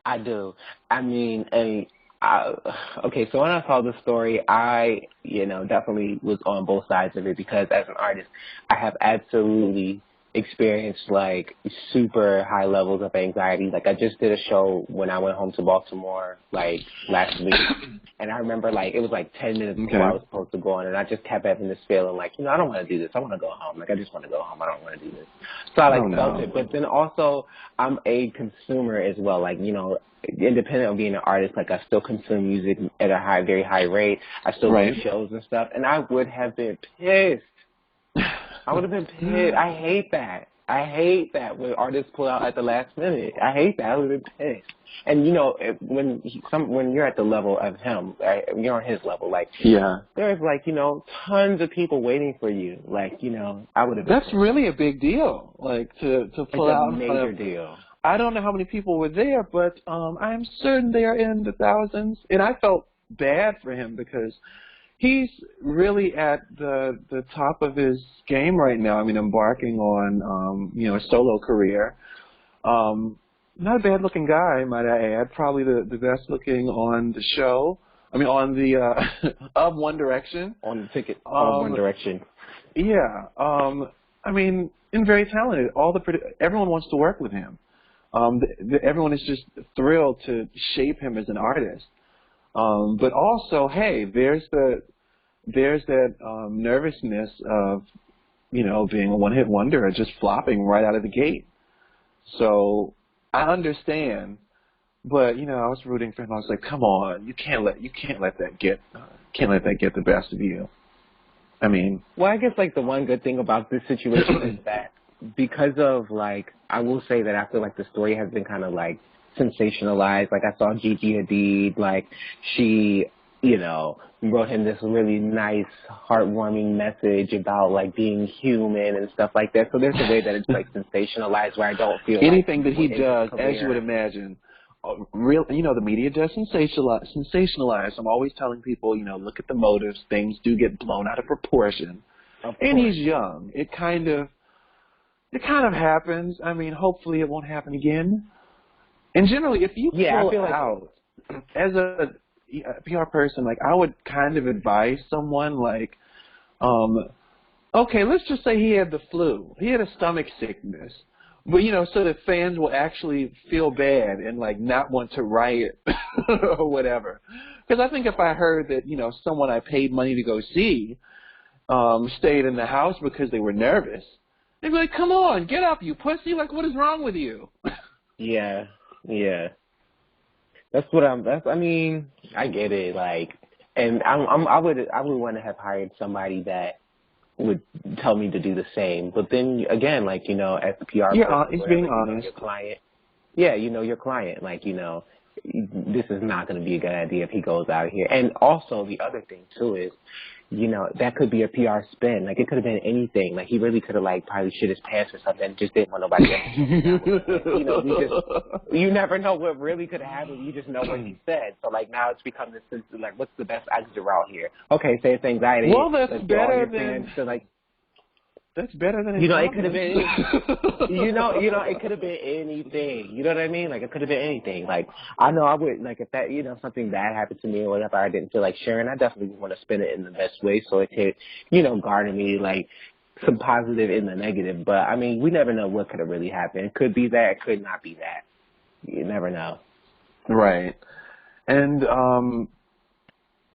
I do. I mean, okay, so when I saw the story, I, definitely was on both sides of it because as an artist, I have absolutely experienced, like, super high levels of anxiety. Like, I just did a show when I went home to Baltimore, like, last week, and I remember, like, it was, like, 10 minutes before I was supposed to go on, and I just kept having this feeling, like, I don't want to do this. I want to go home. Like, I just want to go home. I don't want to do this. So I, felt it. But then also, I'm a consumer as well. Like, independent of being an artist, like, I still consume music at a very high rate. I still do shows and stuff, and I would have been pissed. I would have been pissed. I hate that. I hate that when artists pull out at the last minute. I hate that. I would have been pissed. And, when you're at the level of him, you're on his level, like, there's, like, tons of people waiting for you. Like, I would have been That's pissed. really a big deal, like, to pull out. It's a major deal. I don't know how many people were there, but I'm certain they are in the thousands. And I felt bad for him because he's really at the top of his game right now. I mean, embarking on, a solo career. Not a bad-looking guy, might I add. Probably the best-looking on the show. I mean, on the of One Direction. On the ticket of One Direction. Yeah. I mean, and very talented. Everyone wants to work with him. Everyone is just thrilled to shape him as an artist. But also, hey, there's that nervousness of, being a one-hit wonder or just flopping right out of the gate. So I understand, but I was rooting for him. I was like, come on, you can't let that get the best of you. I mean, well, I guess like the one good thing about this situation is that because of like, I will say that I feel like the story has been kind of like sensationalized. Like I saw Gigi Hadid, like she, wrote him this really nice, heartwarming message about like being human and stuff like that. So there's a way that it's like sensationalized where I don't feel anything like that he does, as you would imagine. The media does sensationalize. I'm always telling people, look at the motives. Things do get blown out of proportion. And he's young. It kind of happens. I mean, hopefully it won't happen again. And generally, if you pull out as a PR person, like I would kind of advise someone like, okay, let's just say he had the flu. He had a stomach sickness. But, so that fans will actually feel bad and, like, not want to riot or whatever. Because I think if I heard that, someone I paid money to go see stayed in the house because they were nervous, they'd be like, come on, get up, you pussy. Like, what is wrong with you? Yeah. I mean, I get it. Like, and I would want to have hired somebody that would tell me to do the same. But then again, like, as the PR person, he's being honest. Your client, your client, like, this is not going to be a good idea if he goes out here. And also the other thing too is, that could be a PR spin. Like, it could have been anything. Like, he really could have, like, probably shit his pants or something and just didn't want nobody else. You never know what really could have happened. You just know what he said. So, like, now it's become this sense of, like, what's the best exit route here? Okay, say it's anxiety. Well, that's better than... That's better than it could have been it could have been anything. You know what I mean? Like, it could have been anything. Like, I know I would, like, if that, something bad happened to me or whatever, I didn't feel like sharing, I definitely would want to spin it in the best way so it could, garner me, like, some positive in the negative. But, I mean, we never know what could have really happened. It could be that, it could not be that. You never know. Right. And,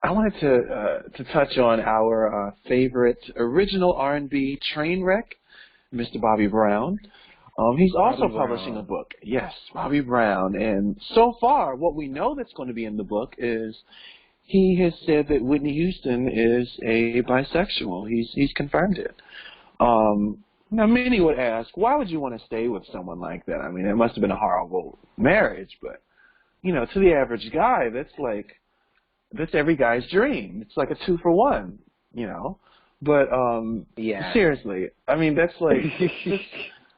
I wanted to touch on our favorite original R&B train wreck, Mr. Bobby Brown. He's also publishing a book. Yes, Bobby Brown. And so far, what we know that's going to be in the book is he has said that Whitney Houston is a bisexual. He's confirmed it. Now, many would ask, why would you want to stay with someone like that? I mean, it must have been a horrible marriage, but, you know, to the average guy, that's every guy's dream. It's like a 2-for-1, you know. But, seriously, I mean, that's like,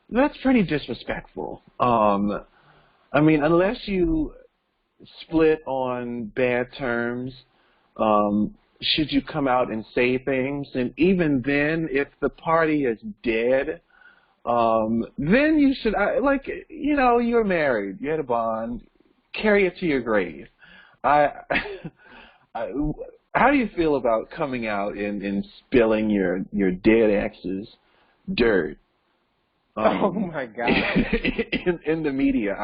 that's pretty disrespectful. I mean, unless you split on bad terms, should you come out and say things? And even then, if the party is dead, then you should, like, you know, you're married, you had a bond, carry it to your grave. How do you feel about coming out and spilling your dead ex's dirt? Oh my God! in the media,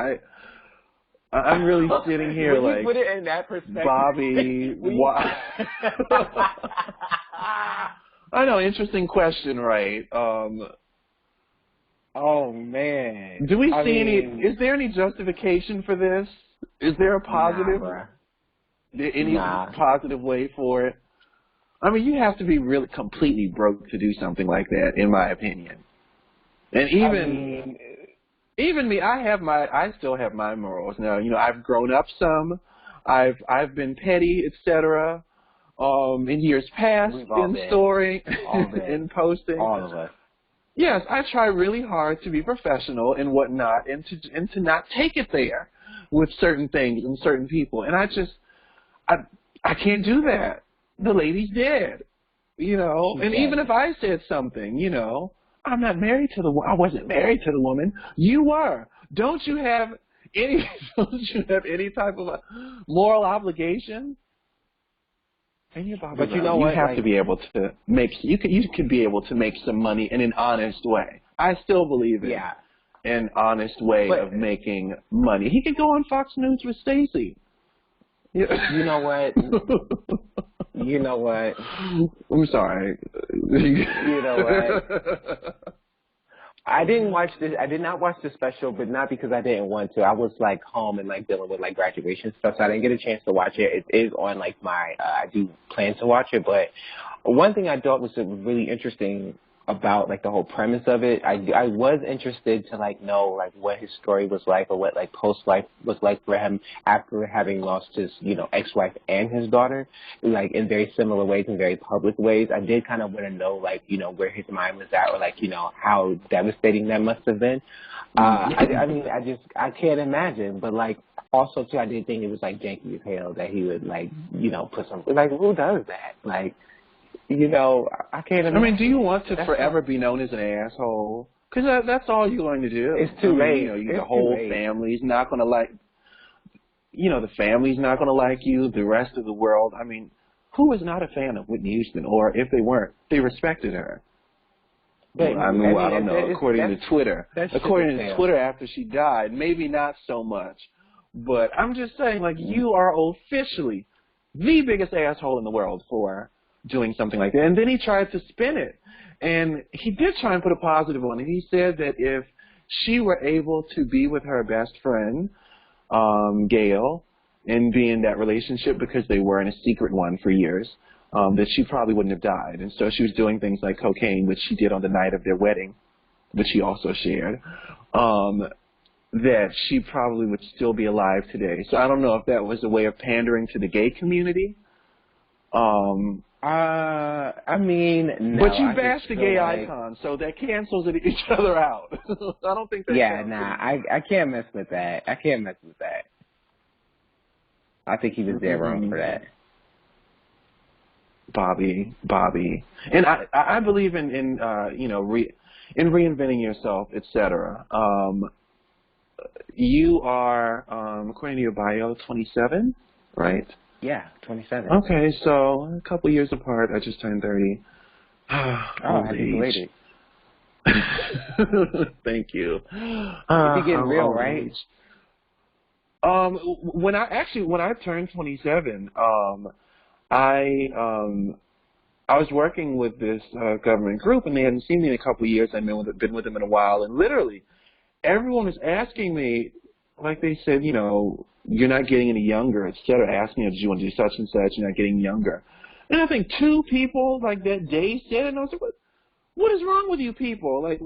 I'm really sitting here like, put it in that perspective, Bobby, why? I know, interesting question, right? Oh man. Do we see any? Is there any justification for this? Is there a positive? Any positive way for it? I mean, you have to be really completely broke to do something like that, in my opinion. And even me, I still have my morals. Now, you know, I've grown up some. I've been petty, etc. In years past, in story, in posting. All of us. Yes, I try really hard to be professional and whatnot, and to not take it there with certain things and certain people. And I can't do that. The lady's dead, you know. And even if I said something, you know, I wasn't married to the woman. You were. Don't you have any type of a moral obligation? And but you know what? You have to be able to make. You could be able to make some money in an honest way. I still believe in an honest way of making money. He could go on Fox News with Stacey. You know what? You know what? I'm sorry. You know what? I did not watch the special, but not because I didn't want to. I was like home and like dealing with like graduation stuff, so I didn't get a chance to watch it. It is on like my, I do plan to watch it, but one thing I thought was really interesting about like the whole premise of it, I was interested to like know like what his story was like, or what like post life was like for him after having lost his, you know, ex-wife and his daughter, like in very similar ways, in very public ways. I did kind of want to know like, you know, where his mind was at, or like, you know, how devastating that must have been. I mean, I can't imagine, but like also too, I did think it was like janky as hell that he would like, you know, put some, like who does that? Like, you know, I can't imagine. I mean, do you want to forever be known as an asshole? Because that's all you're going to do. It's too late. You know, the whole family's not going to like, you know, the family's not going to like you, the rest of the world. I mean, who is not a fan of Whitney Houston? Or if they weren't, they respected her. Well, I don't know, according to Twitter. According to Twitter after she died, maybe not so much. But I'm just saying, like, you are officially the biggest asshole in the world for doing something like that. And then he tried to spin it. And he did try and put a positive on it. He said that if she were able to be with her best friend, Gail, and be in that relationship, because they were in a secret one for years, that she probably wouldn't have died. And so she was doing things like cocaine, which she did on the night of their wedding, which he also shared, that she probably would still be alive today. So I don't know if that was a way of pandering to the gay community. I mean, no. But you bashed the gay icon, so that cancels each other out. I don't think that. Yeah, nah, I can't mess with that. I can't mess with that. I think he was dead wrong for that. Bobby, and I believe in you know, in reinventing yourself, etc. You are, according to your bio, 27, right? Yeah, 27. Okay, so a couple years apart. I just turned 30. Happy belated. Thank you. It's getting real, right? When I turned 27, I was working with this government group, and they hadn't seen me in a couple of years. I'd been with them in a while, and literally everyone was asking me, like they said, you know, you're not getting any younger, etc. Asking me, do you want to do such and such? You're not getting younger. And I think 2 people like that day said it, and I was like, what is wrong with you people? Like,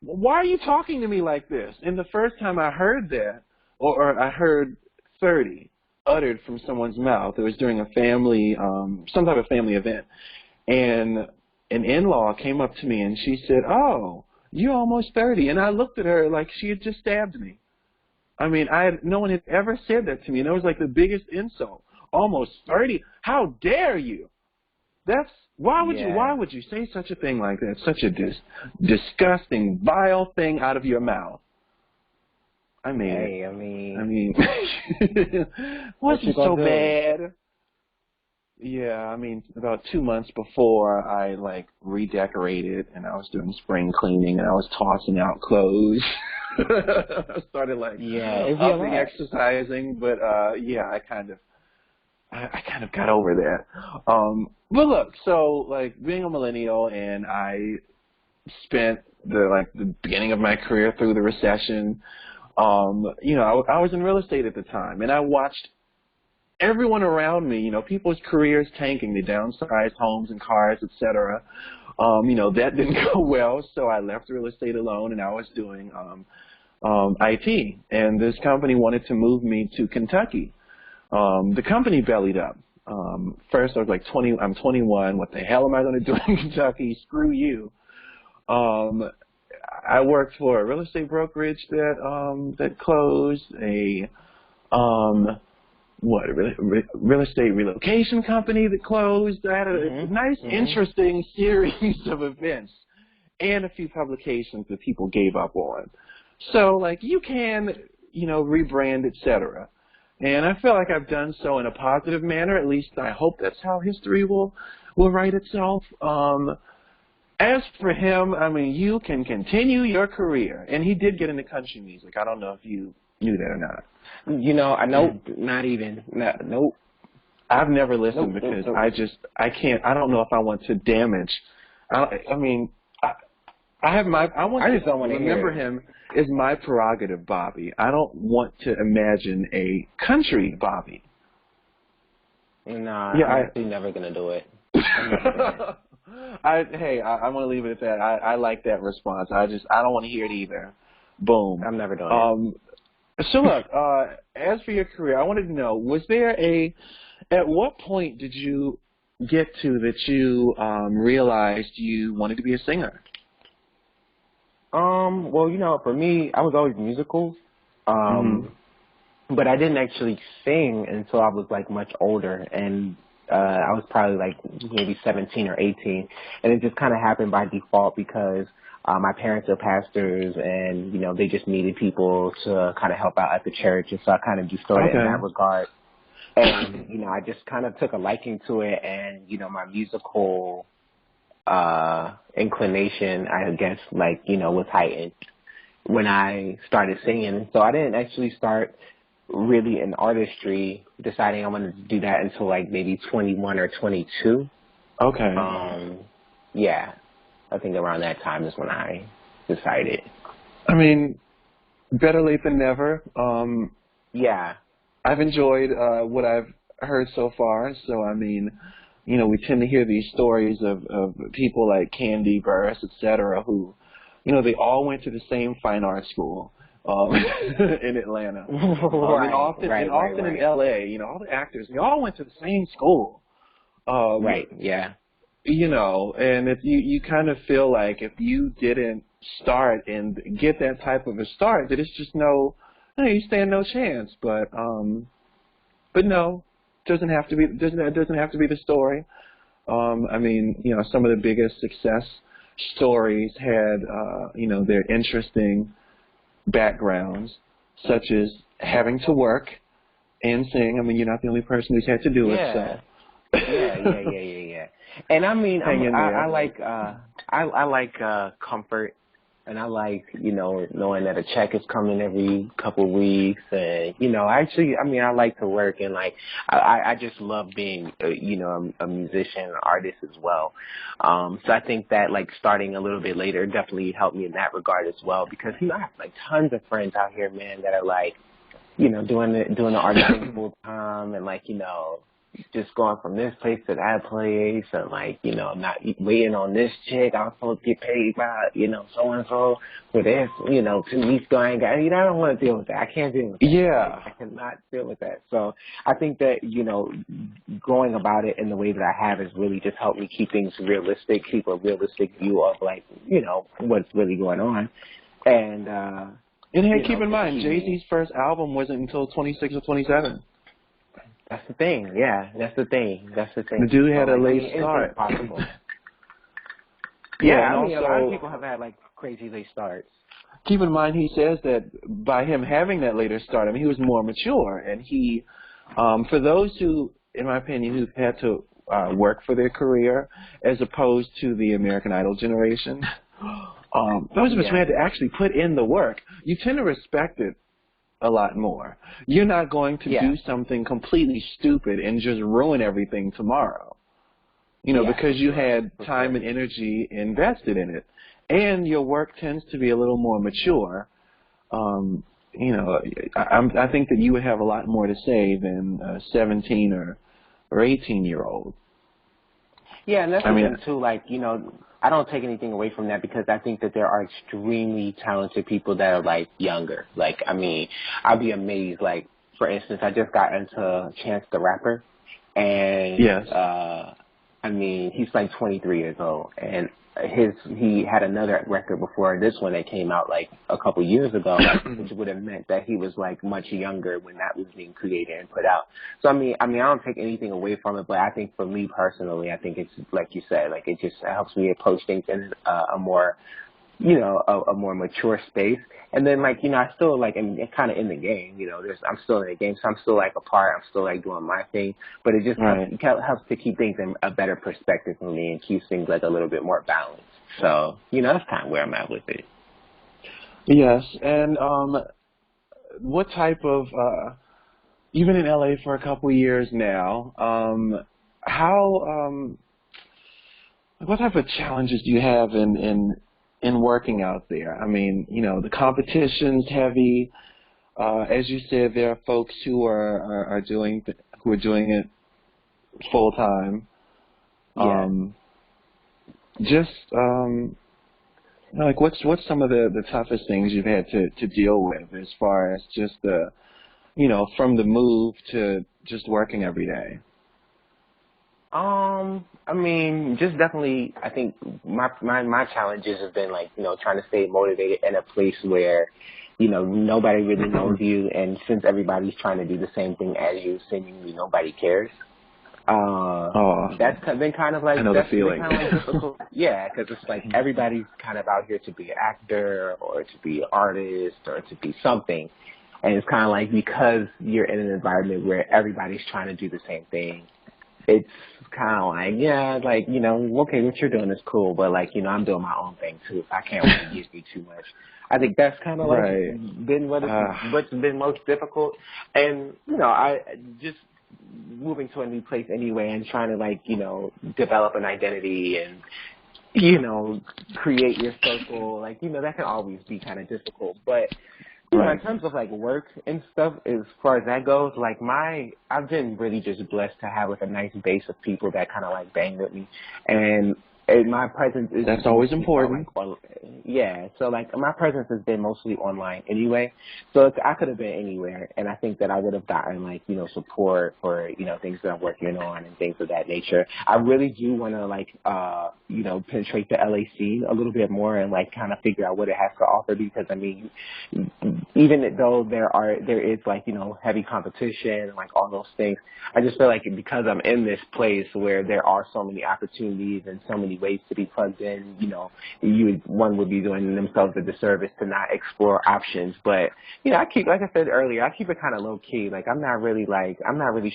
why are you talking to me like this? And the first time I heard that, or I heard 30 uttered from someone's mouth, it was during a family, some type of family event. And an in-law came up to me and she said, "Oh, you're almost 30." And I looked at her like she had just stabbed me. I mean, no one had ever said that to me, and it was like the biggest insult. Almost 30? How dare you? Why would you say such a thing like that? Such a disgusting, vile thing out of your mouth. I mean, wasn't so bad. Yeah, I mean, about 2 months before I redecorated and I was doing spring cleaning and I was tossing out clothes. I started upping exercising, but I kind of got over that. But look, so being a millennial, and I spent the beginning of my career through the recession. I was in real estate at the time, and I watched everyone around me, people's careers tanking. They downsized homes and cars, etc. That didn't go well, so I left real estate alone, and I was doing IT. And this company wanted to move me to Kentucky. The company bellied up. First, I was I'm 21. What the hell am I going to do in Kentucky? Screw you. I worked for a real estate brokerage that closed, a real estate relocation company that closed. I had a nice, interesting series of events and a few publications that people gave up on. So, you can, rebrand, etc. And I feel like I've done so in a positive manner. At least I hope that's how history will write itself. As for him, I mean, you can continue your career. And he did get into country music. I don't know if you knew that or not. I know, not even. Nope. I've never listened because I can't. I don't know if I want to damage. I just don't want to remember him as my prerogative, Bobby. I don't want to imagine a country Bobby. No, I'm actually never gonna do it. I want to leave it at that. I like that response. I don't want to hear it either. Boom. I'm never doing it. So look, as for your career, I wanted to know, at what point did you get to that you realized you wanted to be a singer? Well, for me, I was always musical. But I didn't actually sing until I was much older, and I was probably maybe 17 or 18, and it just kind of happened by default because my parents are pastors, and they just needed people to kind of help out at the church, and so I kind of just started in that regard. And I just kind of took a liking to it, and my musical inclination, I guess, was heightened when I started singing. So I didn't actually start really in artistry, deciding I wanted to do that until maybe 21 or 22. Okay. Yeah, I think around that time is when I decided. I mean, better late than never. Yeah. I've enjoyed what I've heard so far. So, I mean, we tend to hear these stories of people like Candy Burris, et cetera, who, they all went to the same fine art school in Atlanta. And often in L.A., all the actors, they all went to the same school. Right, yeah. And if you kind of feel like if you didn't start and get that type of a start, that it's just you stand no chance. But no, doesn't have to be. Doesn't have to be the story. I mean, some of the biggest success stories had their interesting backgrounds, such as having to work and sing. I mean, you're not the only person who's had to do it. So. Yeah. And I mean, I like comfort, and I like knowing that a check is coming every couple of weeks, and I like to work, and I just love being a musician, an artist as well. So I think that starting a little bit later definitely helped me in that regard as well, because I have tons of friends out here, man, that are doing the artist thing full time, and just going from this place to that place, and like, you know, not waiting on this chick. I'm supposed to get paid by, you know, so and so for this, you know, 2 weeks ago. I don't want to deal with that. I can't deal with that. Yeah. I cannot deal with that. So I think that, you know, going about it in the way that I have has really just helped me keep things realistic, keep a realistic view of, like, you know, what's really going on. And hey, keep in mind, Jay-Z's first album wasn't until 26 or 27. That's the thing. Yeah, that's the thing. The dude had a late start. Possible. Yeah, and I mean, also, a lot of people have had, like, crazy late starts. Keep in mind, he says that by him having that later start, I mean, he was more mature. And he, for those who, in my opinion, who've had to work for their career as opposed to the American Idol generation, those of us who had to actually put in the work, you tend to respect it a lot more. You're not going to do something completely stupid and just ruin everything tomorrow, you know, because you had time and energy invested in it. And your work tends to be a little more mature. You know, I think that you would have a lot more to say than a 17 or 18-year-old. Yeah, and that's the thing, too. Like, you know, I don't take anything away from that because I think that there are extremely talented people that are, like, younger. Like, I mean, I'll be amazed. Like, for instance, I just got into Chance the Rapper. And, I mean, he's, like, 23 years old. And he had another record before this one that came out, like, a couple years ago, which would have meant that he was, like, much younger when that was being created and put out. So, I mean, I don't take anything away from it, but I think for me personally, I think it's, like you said, like, it just helps me approach things in a more, you know, a more mature space. And then, like, you know, I still, like, am kind of in the game, you know, I'm still in the game, so I'm still, like, a part, I'm still, like, doing my thing, but it just helps to keep things in a better perspective for me and keeps things, like, a little bit more balanced. So, you know, that's kind of where I'm at with it. Yes, and what type of, you've been in LA for a couple years now, what type of challenges do you have in working out there? I mean, you know, the competition's heavy. As you said, there are folks who are doing it full time. Like what's some of the toughest things you've had to deal with as far as just the, you know, from the move to just working every day? I mean, just definitely, I think my challenges have been, like, you know, trying to stay motivated in a place where, you know, nobody really knows you, and since everybody's trying to do the same thing as you, seemingly nobody cares. That's been kind of like, I know the feeling. Kind of like difficult. Yeah, because it's like everybody's kind of out here to be an actor or to be an artist or to be something. And it's kind of like because you're in an environment where everybody's trying to do the same thing, it's kind of like, yeah, like, you know, okay, what you're doing is cool, but, like, you know, I'm doing my own thing, too. I can't really give you too much. I think that's kind of like been what's been most difficult. And, you know, I just moving to a new place anyway and trying to, like, you know, develop an identity and, you know, create your circle, like, you know, that can always be kind of difficult. But, you know, in terms of, like, work and stuff, as far as that goes, like, I've been really just blessed to have, like, a nice base of people that kind of, like, bang with me. And my presence is... That's always important. So, like, my presence has been mostly online anyway. So I could have been anywhere, and I think that I would have gotten, like, you know, support for, you know, things that I'm working on and things of that nature. I really do want to, like, you know, penetrate the LA scene a little bit more and, like, kind of figure out what it has to offer because, I mean, even though there is, like, you know, heavy competition and, like, all those things, I just feel like because I'm in this place where there are so many opportunities and so many ways to be plugged in, you know, one would be doing themselves a disservice to not explore options. But, you know, like I said earlier, I keep it kind of low key. Like, I'm not really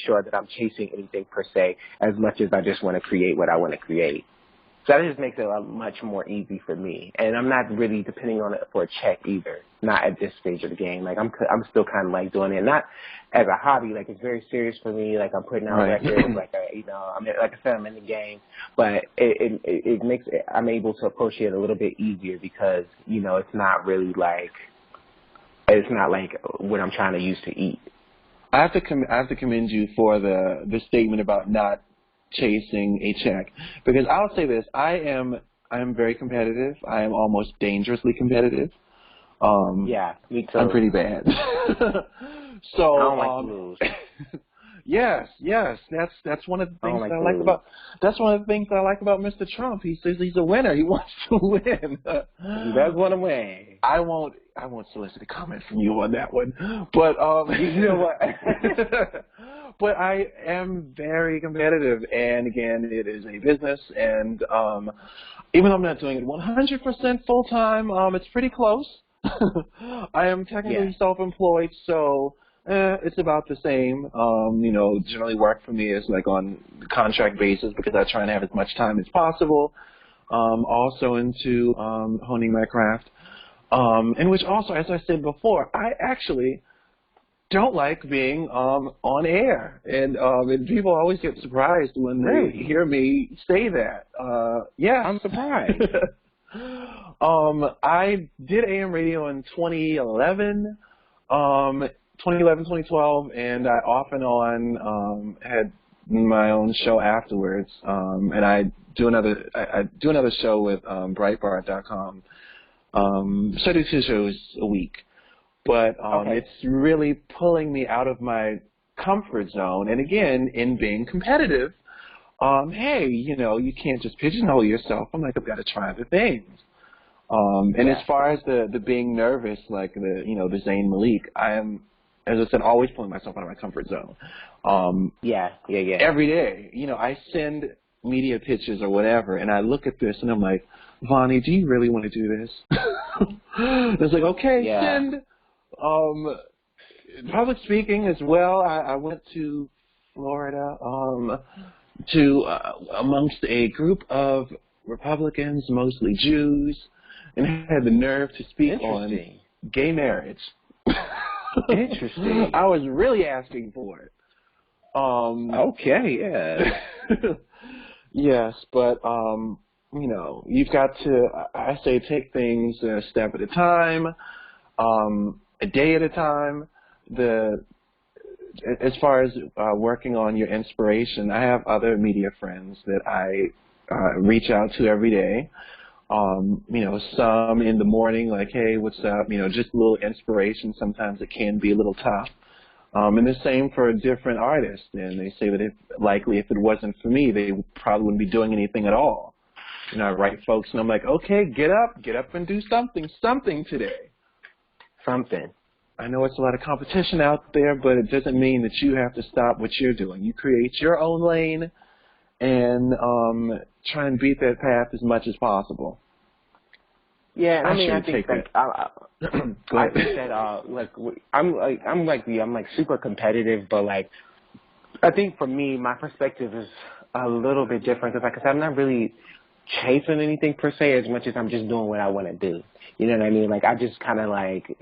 sure that I'm chasing anything per se as much as I just want to create what I want to create. So that just makes it much more easy for me. And I'm not really depending on it for a check either, not at this stage of the game. Like, I'm still kind of, like, doing it, not as a hobby. Like, it's very serious for me. Like, I'm putting out records. Like, you know, like I said, I'm in the game. But it makes it, I'm able to approach it a little bit easier because, you know, it's not like what I'm trying to use to eat. I have to commend you for the statement about not chasing a check, because I'll say this: I am very competitive. I am almost dangerously competitive. Yeah, me too. I'm pretty bad. So I don't like to lose. Yes, that's one of the things I like about. That's one of the things I like about Mr. Trump. He says he's a winner. He wants to win. He does want to win. I won't solicit a comment from you on that one, but you know what? but I am very competitive, and again, it is a business, and even though I'm not doing it 100% full time, it's pretty close. I am technically self-employed, so it's about the same. Generally work for me is like on contract basis because I try and have as much time as possible. Also into honing my craft. In which also, as I said before, I actually don't like being on air. And people always get surprised when they hear me say that. Yeah. I'm surprised. I did AM radio in 2011. 2012, and I off and on had my own show afterwards, and I do another show with Breitbart.com. So I do 2 shows a week, but it's really pulling me out of my comfort zone. And again, in being competitive, hey, you can't just pigeonhole yourself. I'm like, I've got to try other things. And as far as the being nervous, like the Zayn Malik, I am, as I said, always pulling myself out of my comfort zone. Every day, I send media pitches or whatever, and I look at this and I'm like, Vonnie, do you really want to do this? It's like, okay, send. Public speaking as well. I went to Florida to amongst a group of Republicans, mostly Jews, and had the nerve to speak on gay marriage. Interesting. I was really asking for it. Yes, but you've got to, I say, take things a step at a time, a day at a time. As far as working on your inspiration, I have other media friends that I reach out to every day. Some in the morning, like, hey, what's up? Just a little inspiration. Sometimes it can be a little tough. And the same for different artists. And they say that if it wasn't for me, they probably wouldn't be doing anything at all. I write folks, and I'm like, okay, get up and do something today. Something. I know it's a lot of competition out there, but it doesn't mean that you have to stop what you're doing. You create your own lane and try and beat that path as much as possible. Yeah, I think that I think that I'm like super competitive, but like I think for me, my perspective is a little bit different because, like I said, I'm not really chasing anything per se as much as I'm just doing what I want to do. You know what I mean? Like I just kind of like.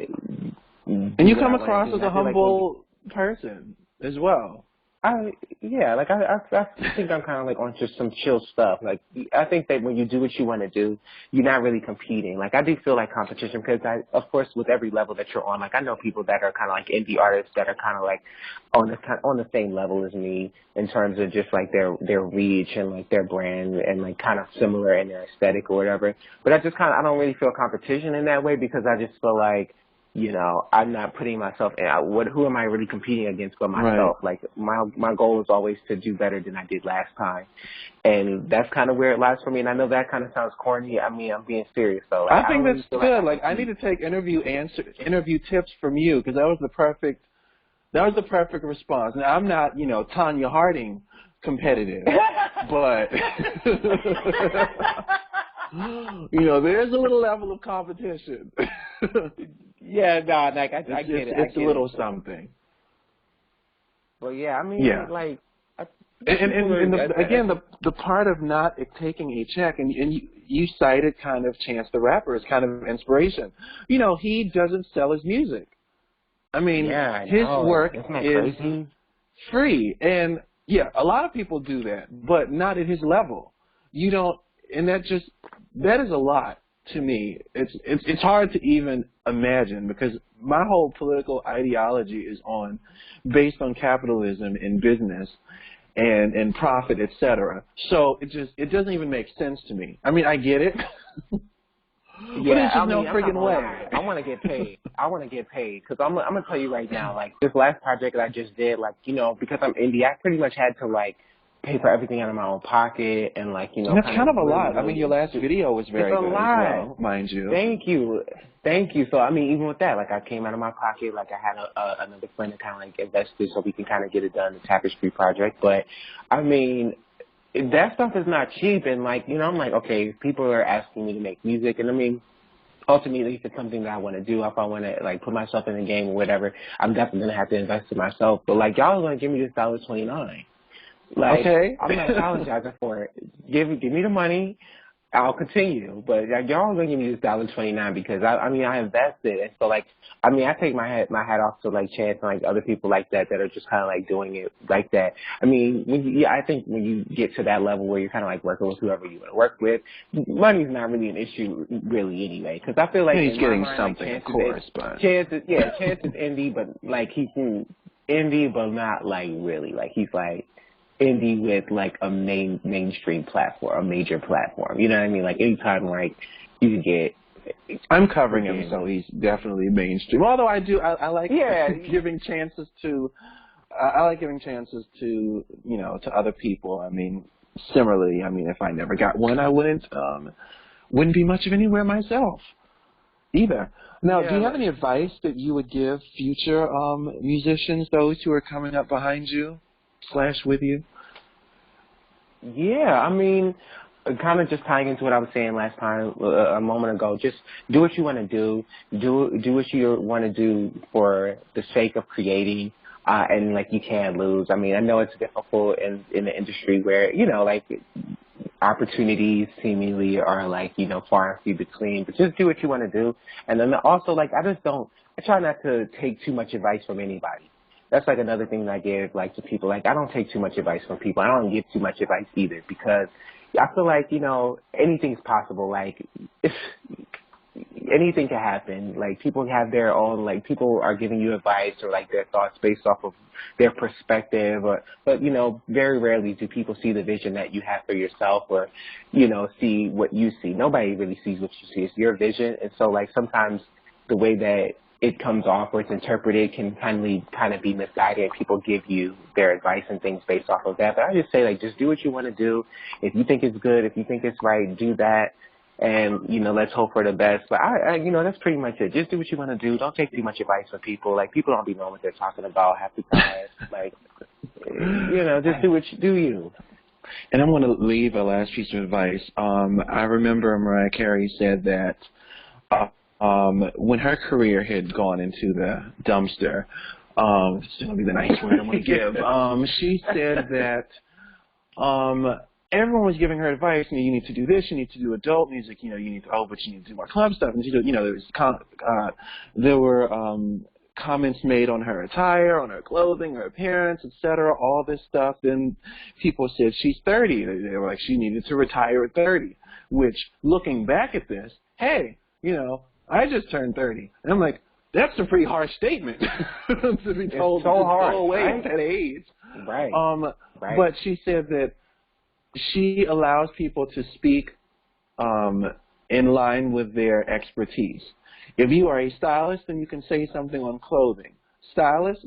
And you come across as a humble person as well. I think I'm kind of like on just some chill stuff. Like I think that when you do what you want to do, you're not really competing. Like I do feel like competition because of course, with every level that you're on, like I know people that are kind of like indie artists that are kind of like on the same level as me in terms of just like their reach and like their brand and like kind of similar in their aesthetic or whatever. But I don't really feel competition in that way because I just feel like, I'm not putting myself in. Who am I really competing against but myself? Right. Like my goal is always to do better than I did last time, and that's kind of where it lies for me. And I know that kind of sounds corny. I mean, I'm being serious though. Like, I think that's good. Like I need to take interview tips from you because that was the perfect response. Now I'm not Tanya Harding competitive, but there's a little level of competition. Yeah, no, like I get it. It's a little something. Well, yeah, I mean, like. Again, the part of not taking a check, and you cited kind of Chance the Rapper as kind of inspiration. He doesn't sell his music. I mean, his work is free, and a lot of people do that, but not at his level. You don't, and that is a lot. To me, it's hard to even imagine because my whole political ideology is based on capitalism and business and profit, etc. So it doesn't even make sense to me. I mean, I get it. Yeah, but it's just I mean, no freaking way. I want to get paid. I want to get paid because I'm gonna tell you right now, like this last project that I just did, like because I'm indie, I pretty much had to like pay for everything out of my own pocket and like And that's kind of a lot. I mean, your last video was very good as well, mind you. Thank you. So I mean, even with that, like I came out of my pocket, like I had another friend that kind of like invested so we can kind of get it done, the Tapestry project. But I mean, that stuff is not cheap, and like I'm like, okay, people are asking me to make music, and I mean, ultimately, if it's something that I want to do, if I want to like put myself in the game or whatever, I'm definitely gonna have to invest in myself. But like y'all are gonna give me this $1.29. Like, okay. I'm not apologizing for it. Give me the money. I'll continue. But like, y'all are gonna give me this $1.29 because I mean I invested, and so like I mean I take my hat off to like Chance and like other people like that are just kind of like doing it like that. I mean I think when you get to that level where you're kind of like working with whoever you want to work with, money's not really an issue really anyway. Because I feel like he's getting mind, something, like, of course, but Chance is indie, but like he's indie, but not like really like he's like indie with like a mainstream platform, a major platform. You know what I mean? Like anytime like you can get. I'm covering him, so he's definitely mainstream. Although I like giving chances to. I like giving chances to to other people. I mean, similarly, I mean, if I never got one, I wouldn't be much of anywhere myself either. Now, do you have any advice that you would give future musicians, those who are coming up behind you / with you? Yeah, I mean, kind of just tying into what I was saying last time, a moment ago, just do what you want to do. Do what you want to do for the sake of creating, and like you can't lose. I mean, I know it's difficult in the industry where, like opportunities seemingly are like, far and few between, but just do what you want to do. And then also like, I try not to take too much advice from anybody. That's like another thing that I give like to people. Like I don't take too much advice from people. I don't give too much advice either because I feel like, anything's possible. Like if anything can happen. Like people have their own, like people are giving you advice or like their thoughts based off of their perspective but very rarely do people see the vision that you have for yourself or, see what you see. Nobody really sees what you see. It's your vision. And so like sometimes the way that it comes off or it's interpreted can kind of be misguided. People give you their advice and things based off of that. But I just say, like, just do what you want to do. If you think it's good, if you think it's right, do that. And, let's hope for the best. But, that's pretty much it. Just do what you want to do. Don't take too much advice from people. Like, people don't be knowing what they're talking about half the time. Like, just do you. And I'm going to leave a last piece of advice. I remember Mariah Carey said that when her career had gone into the dumpster, this is going to be the nice word I'm going to give, she said that everyone was giving her advice, you need to do this, you need to do adult music, but you need to do more club stuff. And there were comments made on her attire, on her clothing, her appearance, etc., all this stuff. Then people said she's 30. They were like, she needed to retire at 30, which, looking back at this, hey, I just turned 30. And I'm like, that's a pretty harsh statement to be told to go away at that age. Right. Right. But she said that she allows people to speak in line with their expertise. If you are a stylist, then you can say something on clothing. Stylists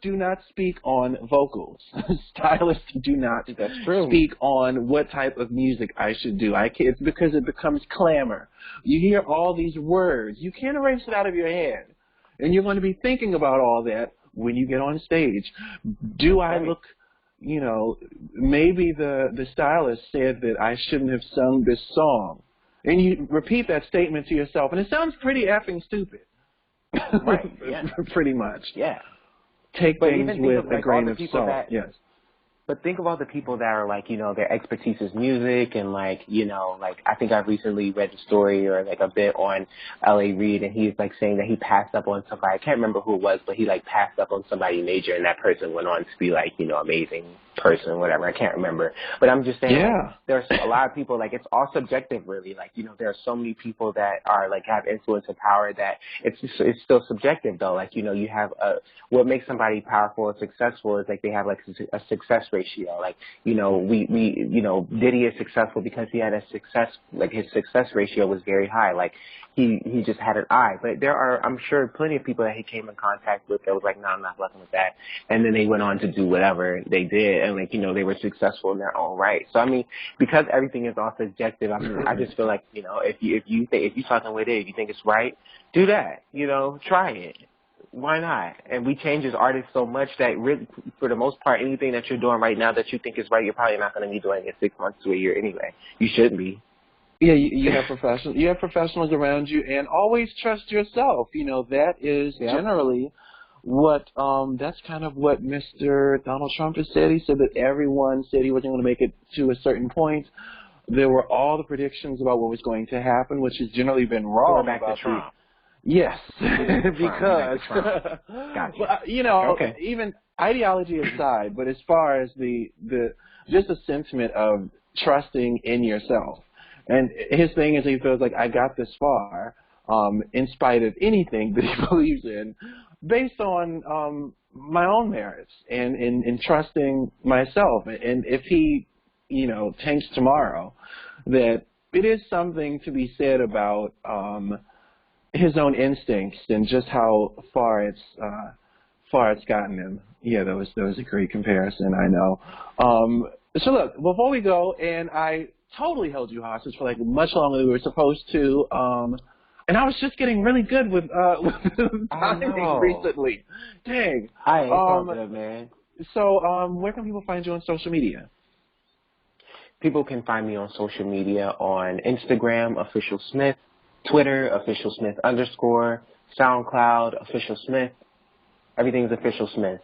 do not speak on vocals. Stylists do not speak on what type of music I should do. It's because it becomes clamor. You hear all these words. You can't erase it out of your head. And you're going to be thinking about all that when you get on stage. Do I look, maybe the stylist said that I shouldn't have sung this song. And you repeat that statement to yourself, and it sounds pretty effing stupid. Right, yeah. Pretty much. Yeah. Take things with a grain of salt. Yes. But think of all the people that are like, you know, their expertise is music and like, you know, like I think I recently read a story or like a bit on L.A. Reid, and he's like saying that he passed up on somebody. I can't remember who it was, but he like passed up on somebody major, and that person went on to be like, you know, amazing person, whatever. I can't remember. But I'm just saying, like, there's a lot of people, like it's all subjective really. Like, you know, there are so many people that are like have influence and power that it's still subjective though. Like, you know, you have what makes somebody powerful or successful is like they have like a success ratio. Like, you know, we you know, Diddy is successful because he had a success, like his success ratio was very high. Like he just had an eye. But there are, I'm sure, plenty of people that he came in contact with that was like, no, I'm not fucking with that. And then they went on to do whatever they did, and like, you know, they were successful in their own right. So I mean, because everything is all subjective, I mean, I just feel like, you know, if you're talking with it, if you think it's right, do that. You know, try it. Why not? And we change as artists so much that really, for the most part, anything that you're doing right now that you think is right, you're probably not going to be doing in 6 months to a year anyway. You shouldn't be. Yeah, you have professionals. You have professionals around you, and always trust yourself. You know, that is generally what. That's kind of what Mr. Donald Trump has said. He said that everyone said he wasn't going to make it to a certain point. There were all the predictions about what was going to happen, which has generally been wrong. Back to Trump. Yes, because well, you know, even ideology aside, but as far as the just a sentiment of trusting in yourself, and his thing is he feels like I got this far, in spite of anything that he believes in, based on my own merits and in trusting myself, and if he, you know, tanks tomorrow, that it is something to be said about his own instincts and just how far it's gotten him. Yeah, that was a great comparison, I know. So look, before we go, and I totally held you hostage for like much longer than we were supposed to, and I was just getting really good with timing recently. Dang. It's all good, man. So where can people find you on social media? People can find me on social media on Instagram, Official Smith, Twitter, Official Smith _, SoundCloud, Official Smith. Everything's Official Smith.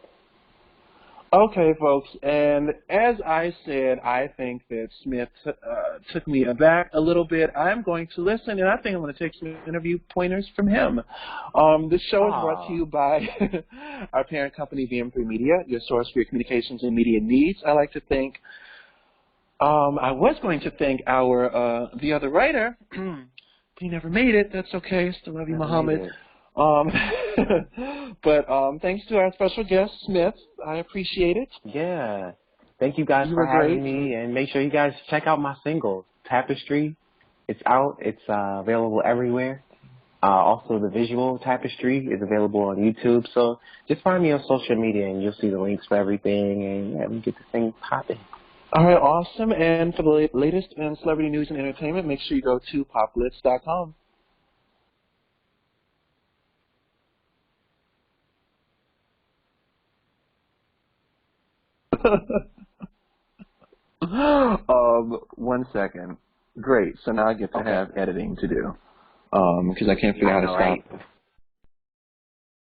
Okay, folks, and as I said, I think that Smith took me aback a little bit. I'm going to listen, and I think I'm going to take some interview pointers from him. This show is brought to you by our parent company, VM3 Media, your source for your communications and media needs. I like to thank, I was going to thank our, the other writer. He never made it. That's okay. Still love you, Muhammad. But thanks to our special guest, Smith. I appreciate it. Yeah. Thank you guys for having me. And make sure you guys check out my single, Tapestry. It's out. It's available everywhere. Also, the visual Tapestry is available on YouTube. So just find me on social media, and you'll see the links for everything. And we get this thing popping. All right, awesome. And for the latest in celebrity news and entertainment, make sure you go to PopGlitz.com. One second. Great. So now I get to have editing to do because I can't figure out how to stop.